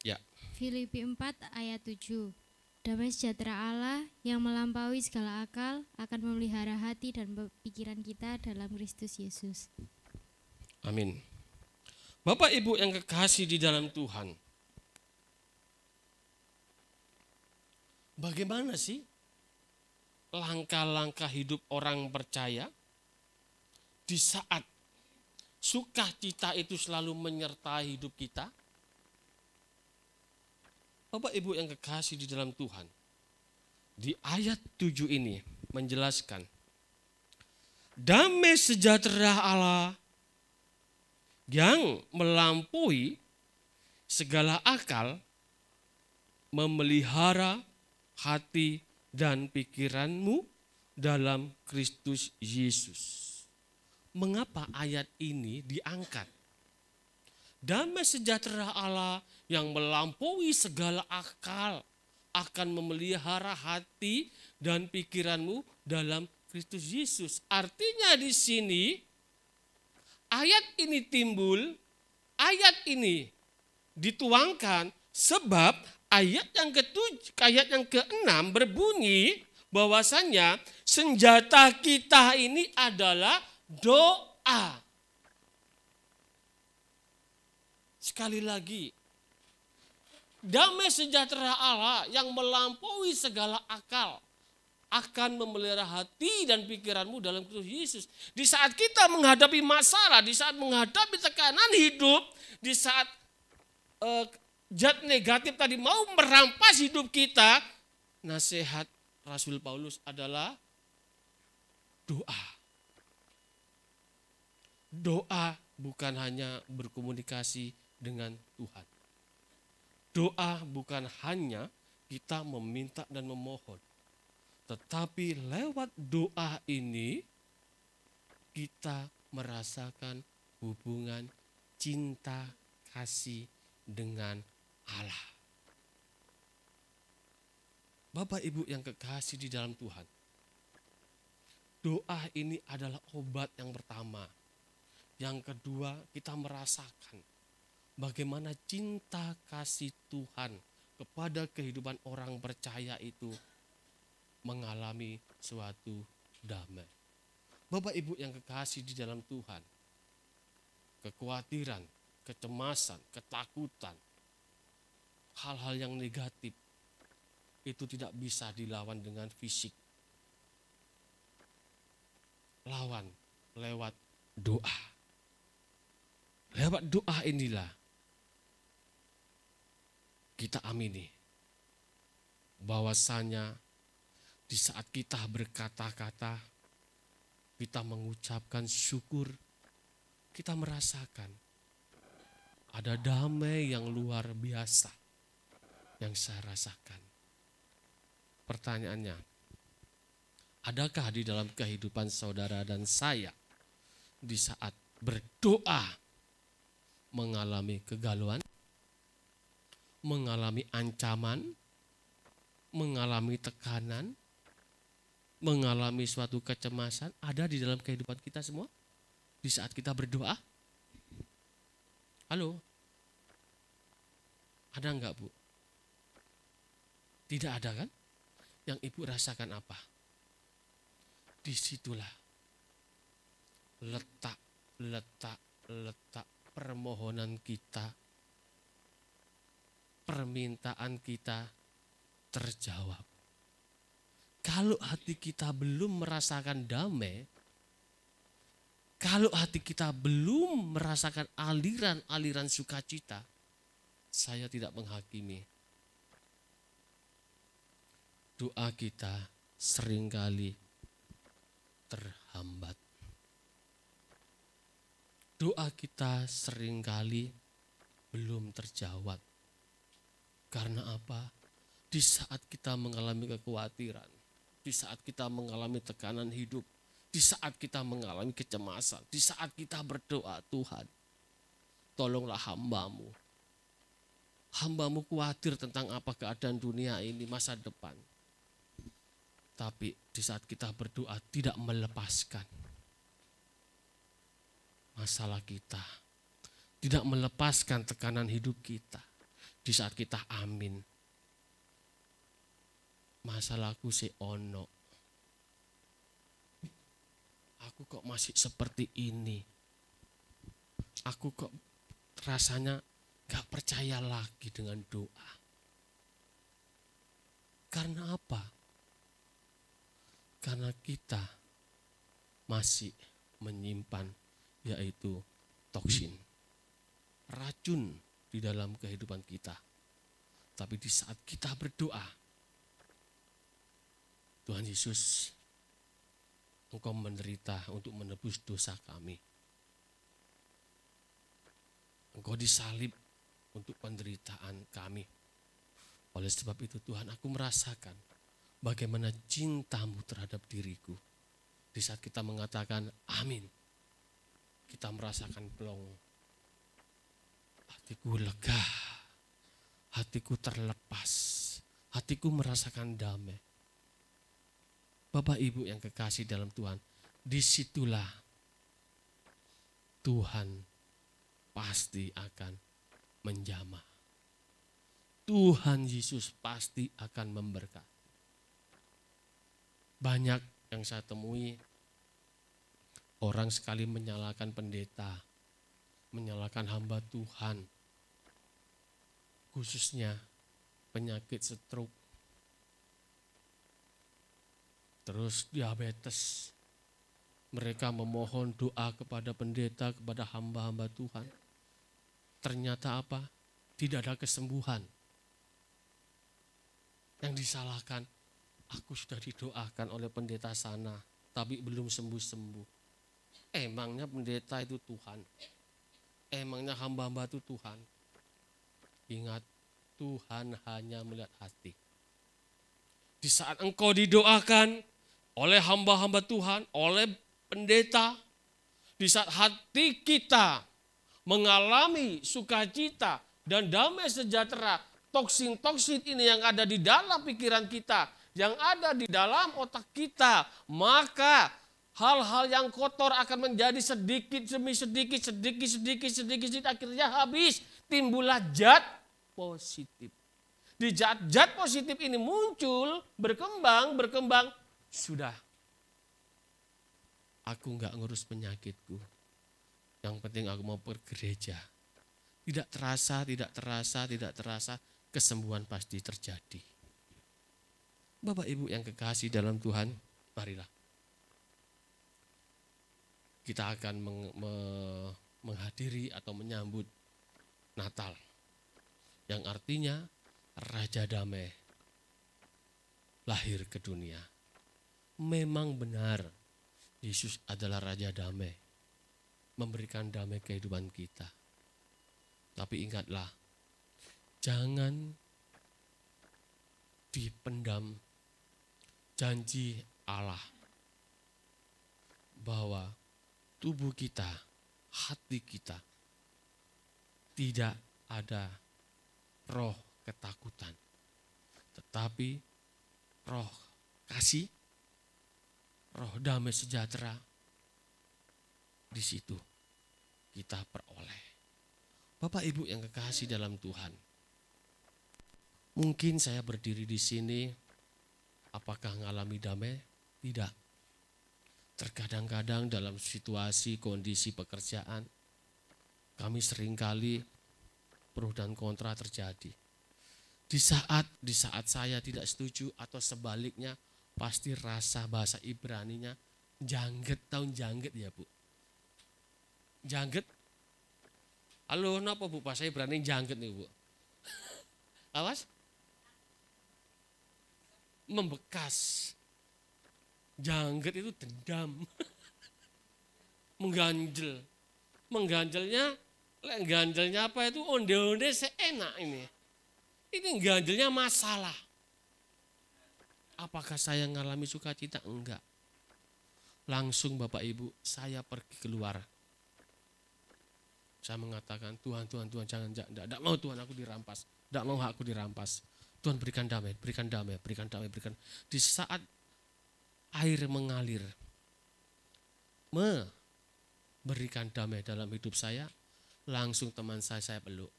Ya. Filipi 4 ayat 7. Damai sejahtera Allah yang melampaui segala akal akan memelihara hati dan pikiran kita dalam Kristus Yesus. Amin. Bapak Ibu yang kekasih di dalam Tuhan, bagaimana sih langkah-langkah hidup orang percaya di saat sukacita itu selalu menyertai hidup kita? Bapak Ibu yang kekasih di dalam Tuhan, di ayat 7 ini menjelaskan damai sejahtera Allah yang melampaui segala akal memelihara hati dan pikiranmu dalam Kristus Yesus. Mengapa ayat ini diangkat? Damai sejahtera Allah yang melampaui segala akal akan memelihara hati dan pikiranmu dalam Kristus Yesus. Artinya di sini ayat ini timbul, ayat ini dituangkan sebab ayat yang ke-6 berbunyi bahwasannya senjata kita ini adalah doa. Sekali lagi, damai sejahtera Allah yang melampaui segala akal akan memelihara hati dan pikiranmu dalam Kristus Yesus. Di saat kita menghadapi masalah, di saat menghadapi tekanan hidup, di saat zat negatif tadi mau merampas hidup kita, nasihat Rasul Paulus adalah doa. Doa bukan hanya berkomunikasi dengan Tuhan. Doa bukan hanya kita meminta dan memohon. Tetapi lewat doa ini kita merasakan hubungan cinta kasih dengan Allah. Bapak Ibu yang kekasih di dalam Tuhan, doa ini adalah obat yang pertama. Yang kedua, kita merasakan bagaimana cinta kasih Tuhan kepada kehidupan orang percaya itu mengalami suatu damai. Bapak Ibu yang kekasih di dalam Tuhan, kekhawatiran, kecemasan, ketakutan, hal-hal yang negatif itu tidak bisa dilawan dengan fisik. Lawan lewat doa. Lewat doa inilah kita amini bahwasanya di saat kita berkata-kata, kita mengucapkan syukur, kita merasakan ada damai yang luar biasa yang saya rasakan. Pertanyaannya, adakah di dalam kehidupan saudara dan saya di saat berdoa mengalami kegalauan, mengalami ancaman, mengalami tekanan, mengalami suatu kecemasan ada di dalam kehidupan kita semua di saat kita berdoa? Halo? Ada enggak, Bu? Tidak ada kan? Yang Ibu rasakan apa? Disitulah letak permohonan kita, permintaan kita terjawab. Kalau hati kita belum merasakan damai, kalau hati kita belum merasakan aliran-aliran sukacita, saya tidak menghakimi. Doa kita seringkali terhambat. Doa kita seringkali belum terjawab. Karena apa? Di saat kita mengalami kekhawatiran, di saat kita mengalami tekanan hidup, di saat kita mengalami kecemasan, di saat kita berdoa, Tuhan, tolonglah hambamu. Hambamu khawatir tentang apa keadaan dunia ini, masa depan. Tapi di saat kita berdoa tidak melepaskan masalah kita, tidak melepaskan tekanan hidup kita. Di saat kita amin, masalahku si ono, aku kok masih seperti ini, aku kok rasanya gak percaya lagi dengan doa. Karena apa? Karena kita masih menyimpan yaitu toksin, racun di dalam kehidupan kita. Tapi di saat kita berdoa, Tuhan Yesus, Engkau menderita untuk menebus dosa kami. Engkau disalib untuk penderitaan kami. Oleh sebab itu Tuhan, aku merasakan bagaimana cintamu terhadap diriku. Di saat kita mengatakan amin, kita merasakan plong. Hatiku lega, hatiku terlepas, hatiku merasakan damai. Bapak Ibu yang kekasih dalam Tuhan, disitulah Tuhan pasti akan menjamah. Tuhan Yesus pasti akan memberkati. Banyak yang saya temui, orang sekali menyalahkan pendeta, menyalahkan hamba Tuhan, khususnya penyakit stroke, terus diabetes. Mereka memohon doa kepada pendeta, kepada hamba-hamba Tuhan. Ternyata apa? Tidak ada kesembuhan. Yang disalahkan, aku sudah didoakan oleh pendeta sana, tapi belum sembuh-sembuh. Emangnya pendeta itu Tuhan? Emangnya hamba-hamba itu Tuhan? Ingat, Tuhan hanya melihat hati. Di saat engkau didoakan oleh hamba-hamba Tuhan, oleh pendeta, di saat hati kita mengalami sukacita dan damai sejahtera, toksin-toksin ini yang ada di dalam pikiran kita, yang ada di dalam otak kita, maka hal-hal yang kotor akan menjadi sedikit demi sedikit, akhirnya habis. Timbullah zat positif. Di zat-zat positif ini muncul, berkembang, sudah. Aku enggak ngurus penyakitku. Yang penting aku mau pergi gereja. Tidak terasa, kesembuhan pasti terjadi. Bapak Ibu yang kekasih dalam Tuhan, marilah. Kita akan menghadiri atau menyambut Natal. Yang artinya Raja Damai lahir ke dunia. Memang benar Yesus adalah Raja Damai, memberikan damai kehidupan kita. Tapi ingatlah, jangan dipendam janji Allah bahwa tubuh kita, hati kita tidak ada roh ketakutan, tetapi roh kasih, roh damai sejahtera. Di situ kita peroleh. Bapak Ibu yang kekasih dalam Tuhan, mungkin saya berdiri di sini, apakah mengalami damai? Tidak. Terkadang-kadang dalam situasi kondisi pekerjaan, kami seringkali pro dan kontra terjadi. Di saat saya tidak setuju atau sebaliknya, pasti rasa bahasa Ibraninya jangget, tahun jangget ya Bu. Jangget. Halo, kenapa Bu? Bahasa Ibrani jangget nih Bu. Awas. Membekas. Jangget itu dendam. Mengganjel. Mengganjelnya apa itu? Onde-onde seenak ini. Ini ganjelnya masalah. Apakah saya mengalami sukacita? Enggak. Langsung Bapak Ibu, saya pergi keluar. Saya mengatakan, Tuhan, jangan, tidak mau Tuhan aku dirampas. Tidak mau hakku dirampas. Tuhan berikan damai. Di saat air mengalir, memberikan damai dalam hidup saya, langsung teman saya peluk.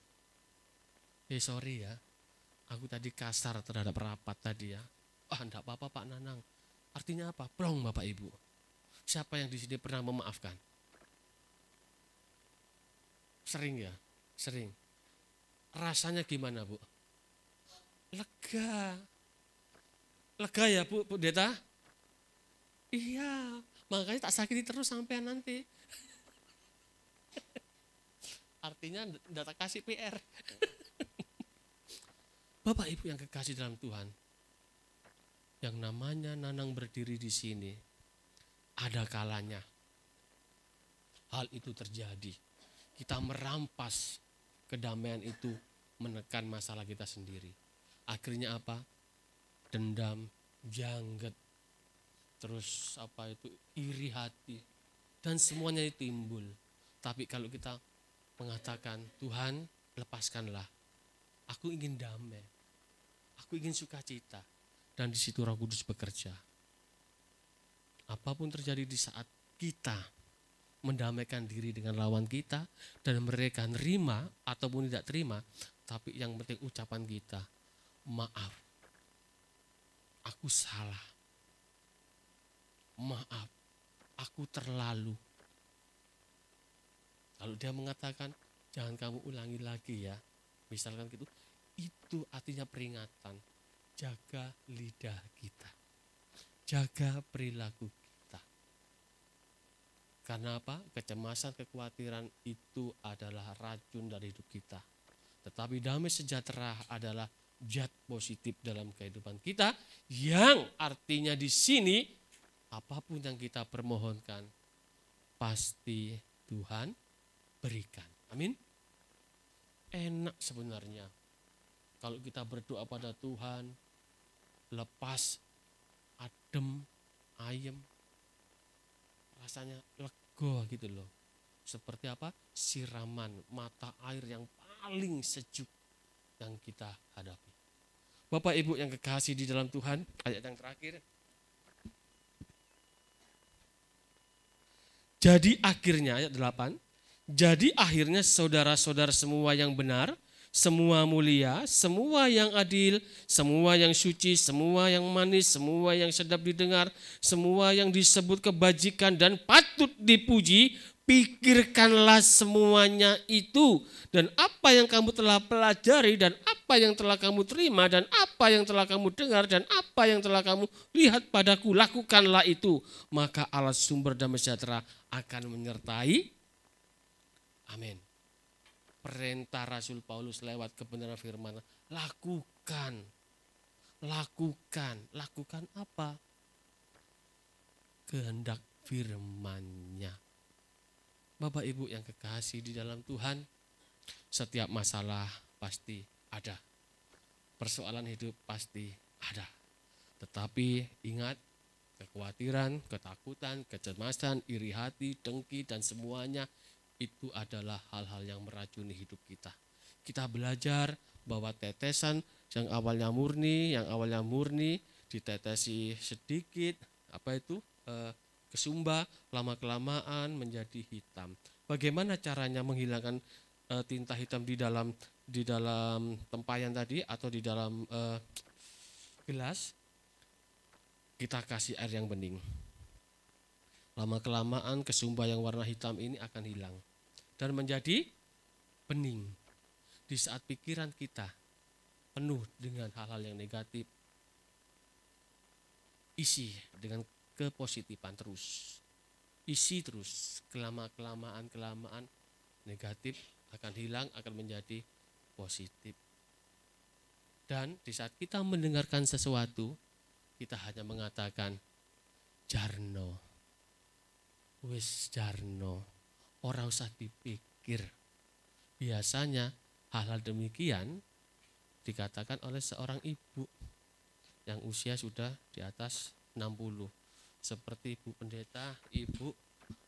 Sorry ya, aku tadi kasar terhadap rapat tadi ya. Enggak apa-apa Pak Nanang. Artinya apa? Plong Bapak Ibu. Siapa yang di sini pernah memaafkan? Sering ya? Sering. Rasanya gimana Bu? Lega. Lega ya Bu Pendeta? Iya, makanya tak sakiti terus sampai nanti. Artinya data kasih PR. Bapak Ibu yang kekasih dalam Tuhan, yang namanya Nanang berdiri di sini, ada kalanya hal itu terjadi. Kita merampas kedamaian itu, menekan masalah kita sendiri. Akhirnya apa? Dendam, jangget, terus iri hati, dan semuanya itu timbul. Tapi kalau kita mengatakan, Tuhan lepaskanlah, aku ingin damai, aku ingin sukacita, dan di situ Roh Kudus bekerja. Apapun terjadi di saat kita mendamaikan diri dengan lawan kita dan mereka nerima ataupun tidak terima, tapi yang penting ucapan kita, maaf, aku salah, maaf, aku terlalu. Kalau dia mengatakan jangan kamu ulangi lagi ya, misalkan gitu, itu artinya peringatan. Jaga lidah kita, jaga perilaku kita. Karena apa? Kecemasan, kekhawatiran itu adalah racun dari hidup kita. Tetapi damai sejahtera adalah zat positif dalam kehidupan kita, yang artinya di sini apapun yang kita permohonkan pasti Tuhan berikan. Amin. Enak sebenarnya kalau kita berdoa pada Tuhan, lepas, adem, ayem, rasanya lega gitu loh. Seperti apa? Siraman mata air yang paling sejuk yang kita hadapi. Bapak Ibu yang kekasih di dalam Tuhan, ayat yang terakhir. Jadi akhirnya, ayat 8. Jadi akhirnya saudara-saudara semua yang benar, semua mulia, semua yang adil, semua yang suci, semua yang manis, semua yang sedap didengar, semua yang disebut kebajikan dan patut dipuji, pikirkanlah semuanya itu. Dan apa yang kamu telah pelajari, dan apa yang telah kamu terima, dan apa yang telah kamu dengar, dan apa yang telah kamu lihat padaku, lakukanlah itu. Maka Allah sumber damai sejahtera akan menyertai. Amin. Perintah Rasul Paulus lewat kebenaran firman. Lakukan. Lakukan. Lakukan apa? Kehendak firman-Nya. Bapak Ibu yang kekasih di dalam Tuhan, setiap masalah pasti ada. Persoalan hidup pasti ada. Tetapi ingat, kekhawatiran, ketakutan, kecemasan, iri hati, dengki, dan semuanya itu adalah hal-hal yang meracuni hidup kita. Kita belajar bahwa tetesan yang awalnya murni ditetesi sedikit, kesumba, lama-kelamaan menjadi hitam. Bagaimana caranya menghilangkan tinta hitam di dalam tempayan tadi atau di dalam gelas? Kita kasih air yang bening. Lama-kelamaan kesumba yang warna hitam ini akan hilang dan menjadi bening. Di saat pikiran kita penuh dengan hal-hal yang negatif, isi dengan kepositifan terus. Isi terus, kelamaan negatif akan hilang, akan menjadi positif. Dan di saat kita mendengarkan sesuatu, kita hanya mengatakan jarno. Wis jarno, ora usah dipikir. Biasanya hal-hal demikian dikatakan oleh seorang ibu yang usia sudah di atas 60. Seperti Ibu Pendeta, ibu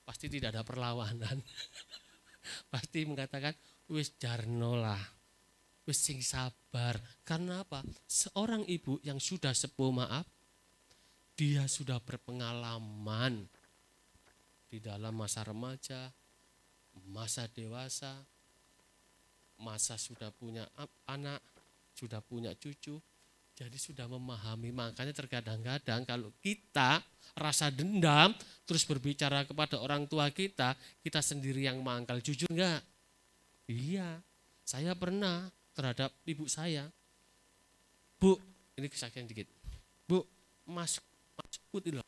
pasti tidak ada perlawanan. Pasti mengatakan, wis jarno lah, wis sing sabar. Karena apa? Seorang ibu yang sudah sepuh, dia sudah berpengalaman di dalam masa remaja, masa dewasa, masa sudah punya anak, sudah punya cucu, jadi sudah memahami. Makanya terkadang-kadang kalau kita rasa dendam terus berbicara kepada orang tua kita sendiri yang mangkal. Jujur enggak? Iya, saya pernah terhadap ibu saya. Bu, ini kesaksian dikit. Bu, Mas Putih loh.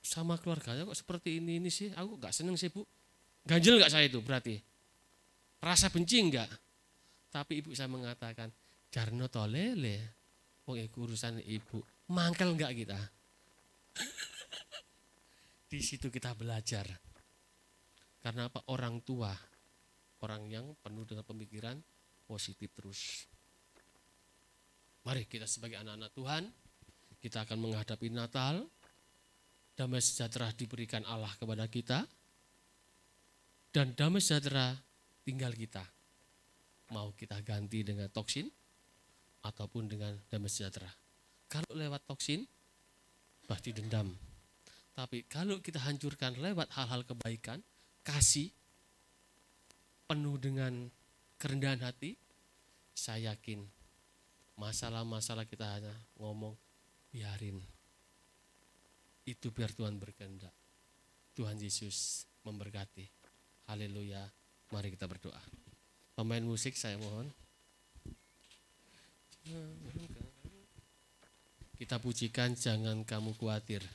Sama keluarganya kok seperti ini sih, aku gak seneng sih Bu. Ganjel gak saya itu berarti? Rasa benci enggak? Tapi ibu saya mengatakan, jarno tolele, wong iku urusan ibu. Mangkel enggak kita? Di situ kita belajar. Karena apa? Orang tua, orang yang penuh dengan pemikiran positif terus. Mari kita sebagai anak-anak Tuhan, kita akan menghadapi Natal. Damai sejahtera diberikan Allah kepada kita. Dan damai sejahtera tinggal kita. Mau kita ganti dengan toksin ataupun dengan damai sejahtera. Kalau lewat toksin, pasti dendam. Tapi kalau kita hancurkan lewat hal-hal kebaikan, kasih, penuh dengan kerendahan hati, saya yakin masalah-masalah kita hanya ngomong, biarin. Itu biar Tuhan berkehendak. Tuhan Yesus memberkati. Haleluya. Mari kita berdoa. Pemain musik saya mohon. Kita pujikan Jangan Kamu Khawatir.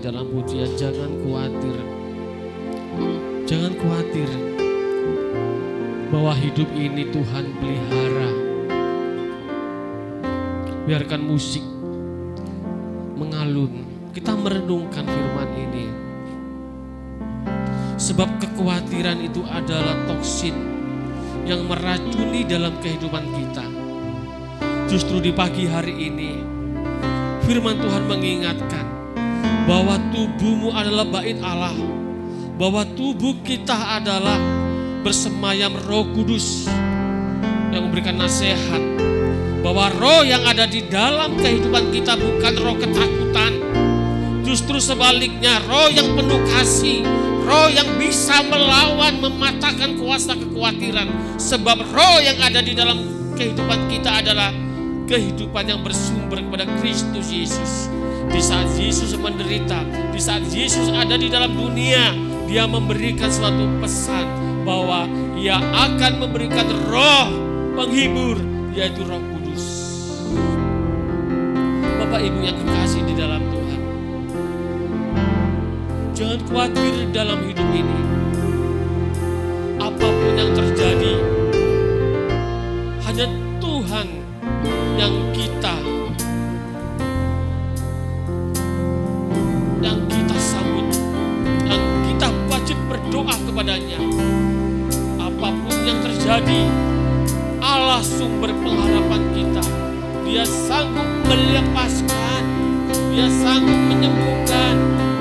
Dalam pujian, jangan khawatir. Jangan khawatir bahwa hidup ini Tuhan pelihara. Biarkan musik mengalun. Kita merenungkan firman ini. Sebab kekhawatiran itu adalah toksin yang meracuni dalam kehidupan kita. Justru di pagi hari ini firman Tuhan mengingatkan bahwa tubuhmu adalah bait Allah, bahwa tubuh kita adalah bersemayam Roh Kudus yang memberikan nasihat, bahwa roh yang ada di dalam kehidupan kita bukan roh ketakutan, justru sebaliknya roh yang penuh kasih, roh yang bisa melawan, mematahkan kuasa kekhawatiran. Sebab roh yang ada di dalam kehidupan kita adalah kehidupan yang bersumber kepada Kristus Yesus. Di saat Yesus menderita, di saat Yesus ada di dalam dunia, Dia memberikan suatu pesan bahwa Ia akan memberikan roh penghibur, yaitu Roh Kudus. Bapak Ibu yang kekasih di dalam Tuhan, jangan khawatir dalam hidup ini. Apapun yang terjadi, hanya Tuhan yang kita sambut, yang kita wajib berdoa kepadanya. Apapun yang terjadi, Allah sumber pengharapan kita. Dia sanggup melepaskan, Dia sanggup menyembuhkan,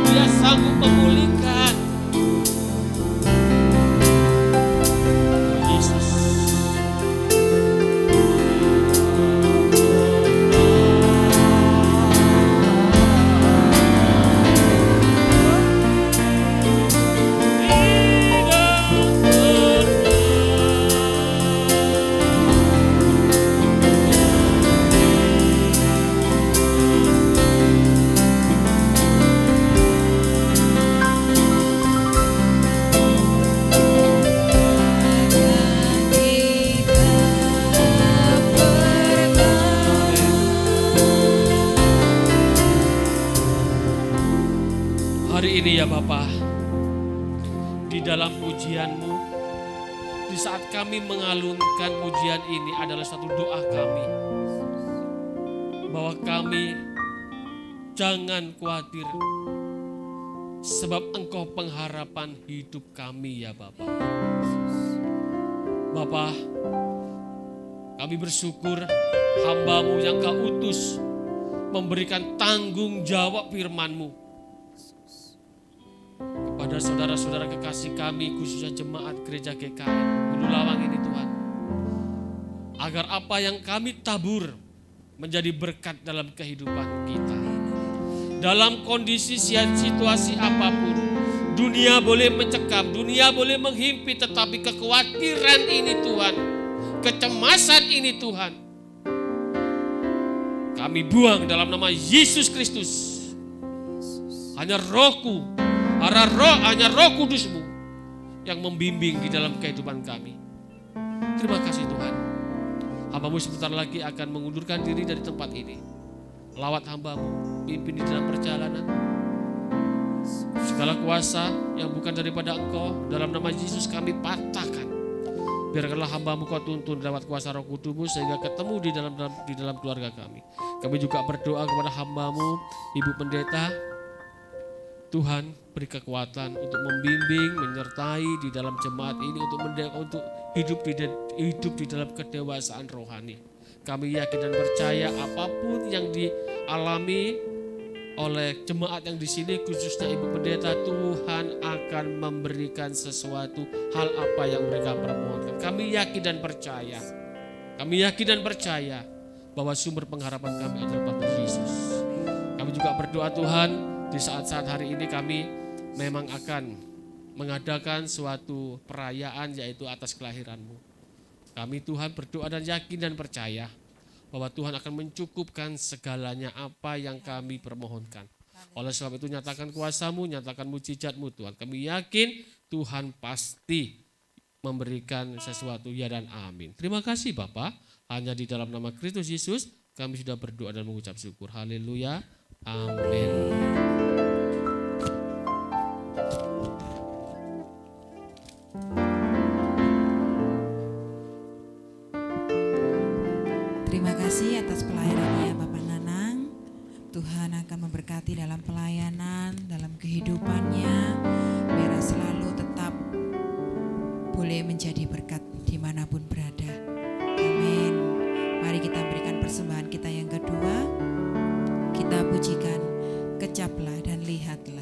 Dia sanggup memulihkan. Yesus. Hari ini ya Bapa, di dalam pujian-Mu, di saat kami mengalunkan pujian ini adalah satu doa kami, bahwa kami jangan khawatir, sebab Engkau pengharapan hidup kami ya Bapa. Bapa, kami bersyukur hamba-Mu yang Kau utus memberikan tanggung jawab firman-Mu kepada saudara-saudara kekasih kami, khususnya jemaat gereja GKM Hulu Lawang ini Tuhan. Agar apa yang kami tabur menjadi berkat dalam kehidupan kita. Dalam kondisi situasi apapun, dunia boleh mencekam, dunia boleh menghimpit, tetapi kekhawatiran ini Tuhan, kecemasan ini Tuhan, kami buang dalam nama Yesus Kristus. Hanya Roh-Ku, hanya Roh Kudus-Mu yang membimbing di dalam kehidupan kami. Terima kasih Tuhan. Hamba-Mu sebentar lagi akan mengundurkan diri dari tempat ini. Lawat hamba-Mu, pimpin di dalam perjalanan. Segala kuasa yang bukan daripada Engkau, dalam nama Yesus kami patahkan. Biarkanlah hamba-Mu Kau tuntun lewat kuasa Roh Kudus-Mu sehingga ketemu di dalam keluarga kami. Kami juga berdoa kepada hamba-Mu, Ibu Pendeta. Tuhan beri kekuatan untuk membimbing, menyertai di dalam jemaat ini untuk hidup di dalam kedewasaan rohani. Kami yakin dan percaya apapun yang dialami oleh jemaat yang di sini, khususnya Ibu Pendeta, Tuhan akan memberikan sesuatu hal apa yang mereka permohonkan. Kami yakin dan percaya. Kami yakin dan percaya bahwa sumber pengharapan kami adalah Tuhan Yesus. Kami juga berdoa Tuhan, di saat-saat hari ini kami memang akan mengadakan suatu perayaan yaitu atas kelahiran-Mu. Kami Tuhan berdoa dan yakin dan percaya bahwa Tuhan akan mencukupkan segalanya apa yang kami permohonkan. Oleh sebab itu nyatakan kuasa-Mu, nyatakan mujizat-Mu Tuhan. Kami yakin Tuhan pasti memberikan sesuatu, ya dan amin. Terima kasih Bapak, hanya di dalam nama Kristus Yesus kami sudah berdoa dan mengucap syukur. Haleluya, amin. Terima kasih atas pelayanannya Bapak Nanang. Tuhan akan memberkati dalam pelayanan, dalam kehidupannya, biar selalu tetap boleh menjadi berkat dimanapun berada. Amin. Mari kita berikan persembahan kita yang kedua. Kita pujikan, kecaplah dan lihatlah.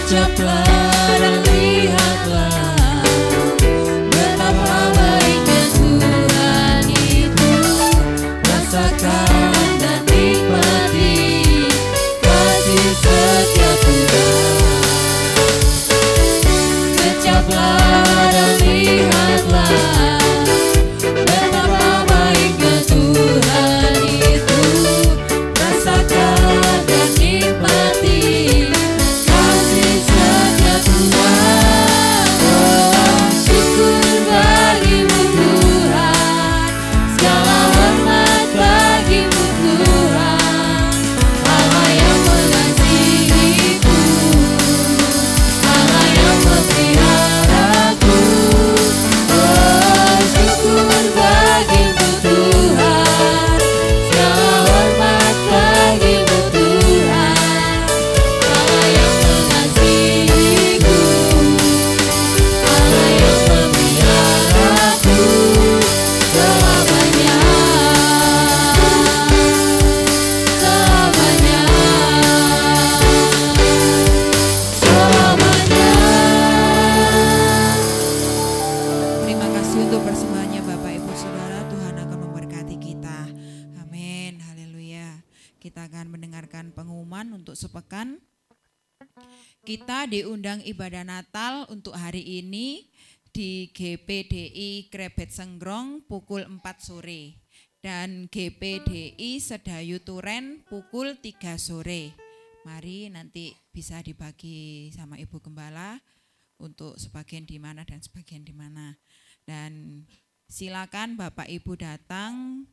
Kecaplah dan lihatlah betapa baiknya Tuhan itu. Rasakan dan nikmati kasih setia Tuhan. Kecaplah dan lihatlah betapa baiknya Tuhan itu. Rasakan dan nikmati sepekan. Kita diundang ibadah Natal untuk hari ini di GPDI Krebet Senggrong pukul 4 sore. dan GPDI Sedayu Turen pukul 3 sore. Mari nanti bisa dibagi sama Ibu Gembala untuk sebagian di mana dan sebagian di mana. Dan silakan Bapak Ibu datang.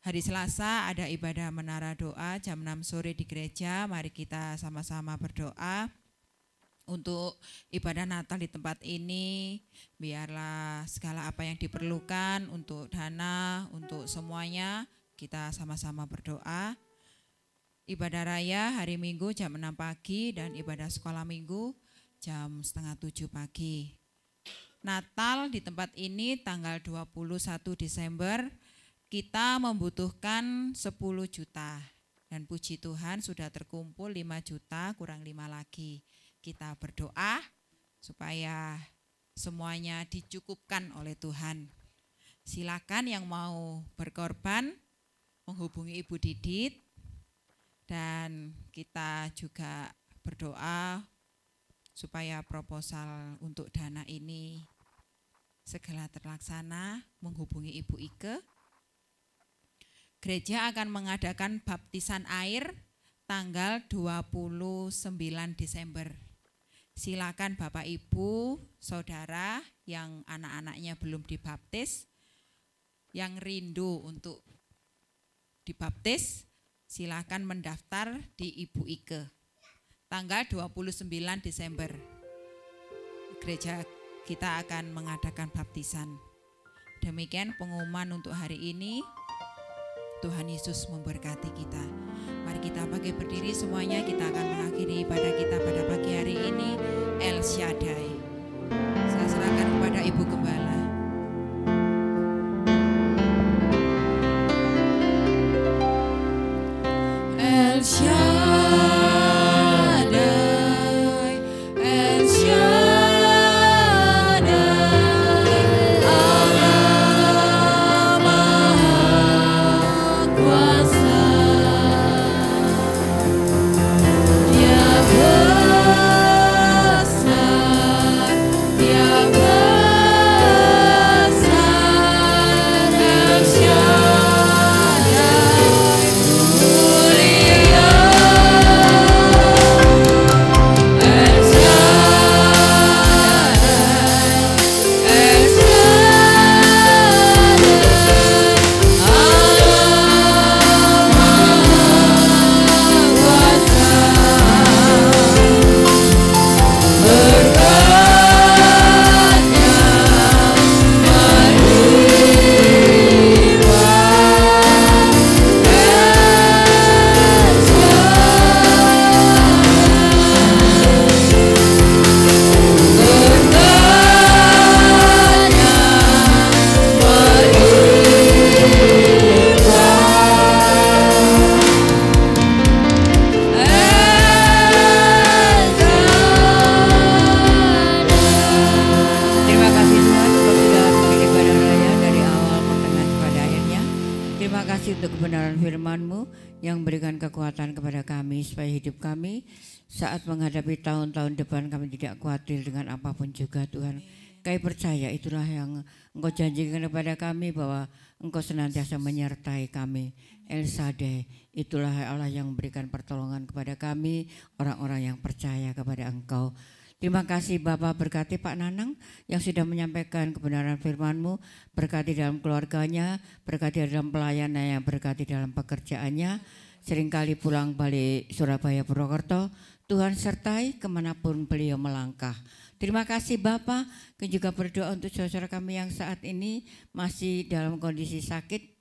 Hari Selasa ada ibadah menara doa jam 6 sore di gereja. Mari kita sama-sama berdoa untuk ibadah Natal di tempat ini. Biarlah segala apa yang diperlukan untuk dana, untuk semuanya kita sama-sama berdoa. Ibadah raya hari Minggu jam 6 pagi dan ibadah sekolah Minggu jam 6:30 pagi. Natal di tempat ini tanggal 21 Desember. Kita membutuhkan 10 juta dan puji Tuhan sudah terkumpul 5 juta kurang 5 lagi. Kita berdoa supaya semuanya dicukupkan oleh Tuhan. Silakan yang mau berkorban menghubungi Ibu Didit dan kita juga berdoa supaya proposal untuk dana ini segera terlaksana. Menghubungi Ibu Ike. Gereja akan mengadakan baptisan air tanggal 29 Desember. Silakan Bapak Ibu, Saudara yang anak-anaknya belum dibaptis, yang rindu untuk dibaptis, silakan mendaftar di Ibu Ike. Tanggal 29 Desember, gereja kita akan mengadakan baptisan. Demikian pengumuman untuk hari ini. Tuhan Yesus memberkati kita. Mari kita pakai berdiri semuanya, kita akan mengakhiri ibadah kita pada pagi hari ini. El Shaddai. Saya serahkan kepada Ibu Gembala. El Shaddai, El Shaddai, Allah Maha Kuasa. Dia besar, Dia besar, El Shaddai, mulia. El Shaddai, El Shaddai, Allah Maha Kuasa. Berkatnya Terima kasih Tuhan sebab sudah memilih ibadah raya dari awal pertengahan pada akhirnya. Terima kasih untuk kebenaran firman-Mu yang memberikan kekuatan kepada kami supaya hidup kami saat menghadapi tahun-tahun depan kami tidak khawatir dengan apapun juga Tuhan. Kami percaya itulah yang Engkau janjikan kepada kami bahwa Engkau senantiasa menyertai kami. El Shaddai, itulah Allah yang memberikan pertolongan kepada kami, orang-orang yang percaya kepada Engkau. Terima kasih Bapak, berkati Pak Nanang yang sudah menyampaikan kebenaran firman-Mu, berkati dalam keluarganya, berkati dalam pelayanannya, berkati dalam pekerjaannya, seringkali pulang balik Surabaya Purwokerto, Tuhan sertai kemanapun beliau melangkah. Terima kasih Bapak, kami juga berdoa untuk saudara kami yang saat ini masih dalam kondisi sakit.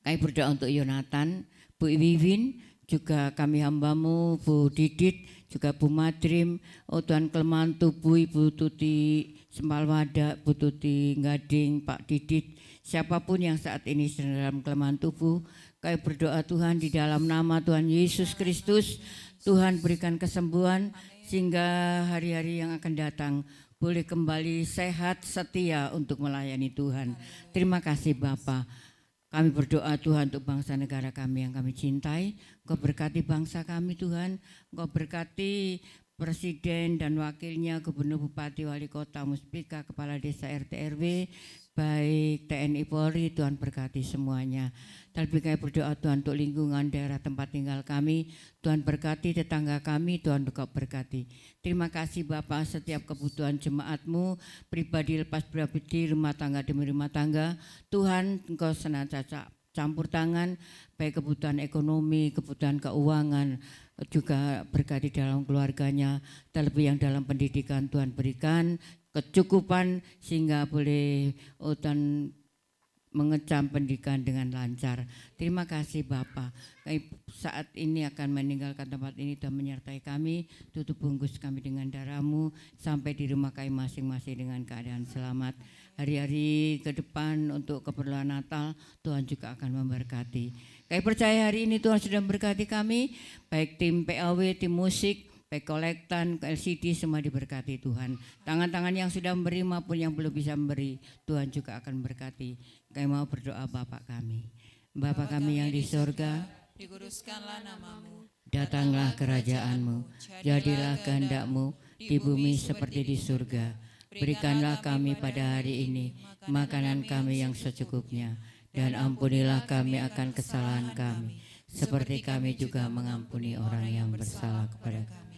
Kami berdoa untuk Yonatan, Bu Wiwin, juga kami hamba-Mu, Bu Didit, juga Bu Madrim, Tuan kelemahan tubuh Ibu Tuti Sembalwada, Bu Tuti Gading, Pak Didit, siapapun yang saat ini sedang dalam kelemahan tubuh, kami berdoa Tuhan di dalam nama Tuhan Yesus Kristus, Tuhan berikan kesembuhan sehingga hari-hari yang akan datang boleh kembali sehat setia untuk melayani Tuhan. Terima kasih Bapa. Kami berdoa Tuhan untuk bangsa negara kami yang kami cintai. Engkau berkati bangsa kami Tuhan. Engkau berkati Presiden dan wakilnya, Gubernur, Bupati, Wali Kota, Muspika, Kepala Desa, RT, RW. baik TNI Polri, Tuhan berkati semuanya. Terlebih kami berdoa Tuhan untuk lingkungan daerah tempat tinggal kami, Tuhan berkati tetangga kami, Tuhan Engkau berkati. Terima kasih Bapak, setiap kebutuhan jemaat-Mu, pribadi lepas pribadi, rumah tangga demi rumah tangga, Tuhan Engkau senantiasa campur tangan, baik kebutuhan ekonomi, kebutuhan keuangan, juga berkati dalam keluarganya, terlebih yang dalam pendidikan Tuhan berikan kecukupan sehingga boleh Tuhan mengecam pendidikan dengan lancar. Terima kasih Bapak. Kami saat ini akan meninggalkan tempat ini dan menyertai kami. Tutup bungkus kami dengan darah-Mu sampai di rumah kami masing-masing dengan keadaan selamat. Hari-hari ke depan untuk keperluan Natal Tuhan juga akan memberkati. Kami percaya hari ini Tuhan sudah memberkati kami, baik tim PAW, tim musik, baik kolektan, LCD semua diberkati Tuhan. Tangan-tangan yang sudah memberi maupun yang belum bisa memberi, Tuhan juga akan memberkati. Kami mau berdoa Bapa kami. Bapa kami yang di sorga, dikuduskanlah nama-Mu, datanglah kerajaan-Mu, jadilah kehendak-Mu di bumi seperti di surga. Berikanlah kami pada hari ini makanan kami yang secukupnya, dan ampunilah kami akan kesalahan kami, seperti kami juga mengampuni orang yang bersalah kepada kami.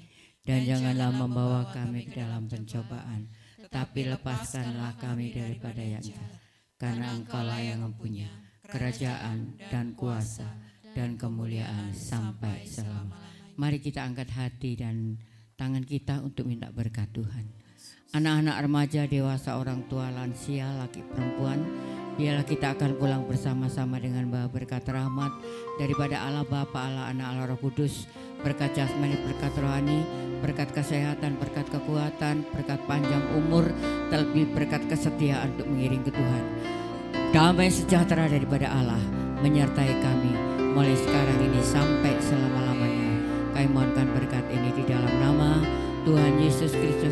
Dan janganlah membawa kami ke dalam pencobaan, tetapi lepaskanlah kami daripada yang jahat. Karena Engkaulah yang mempunyai kerajaan dan kuasa dan kemuliaan sampai selama-lamanya. Mari kita angkat hati dan tangan kita untuk minta berkat Tuhan. Anak-anak remaja, dewasa, orang tua, lansia, laki perempuan, biarlah kita akan pulang bersama-sama dengan bawa berkat rahmat daripada Allah Bapa, Allah Anak, Allah Roh Kudus, berkat jasmani, berkat rohani, berkat kesehatan, berkat kekuatan, berkat panjang umur, terlebih berkat kesetiaan untuk mengiring ke Tuhan. Damai sejahtera daripada Allah menyertai kami mulai sekarang ini sampai selama-lamanya. Kami mohonkan berkat ini di dalam nama Tuhan Yesus Kristus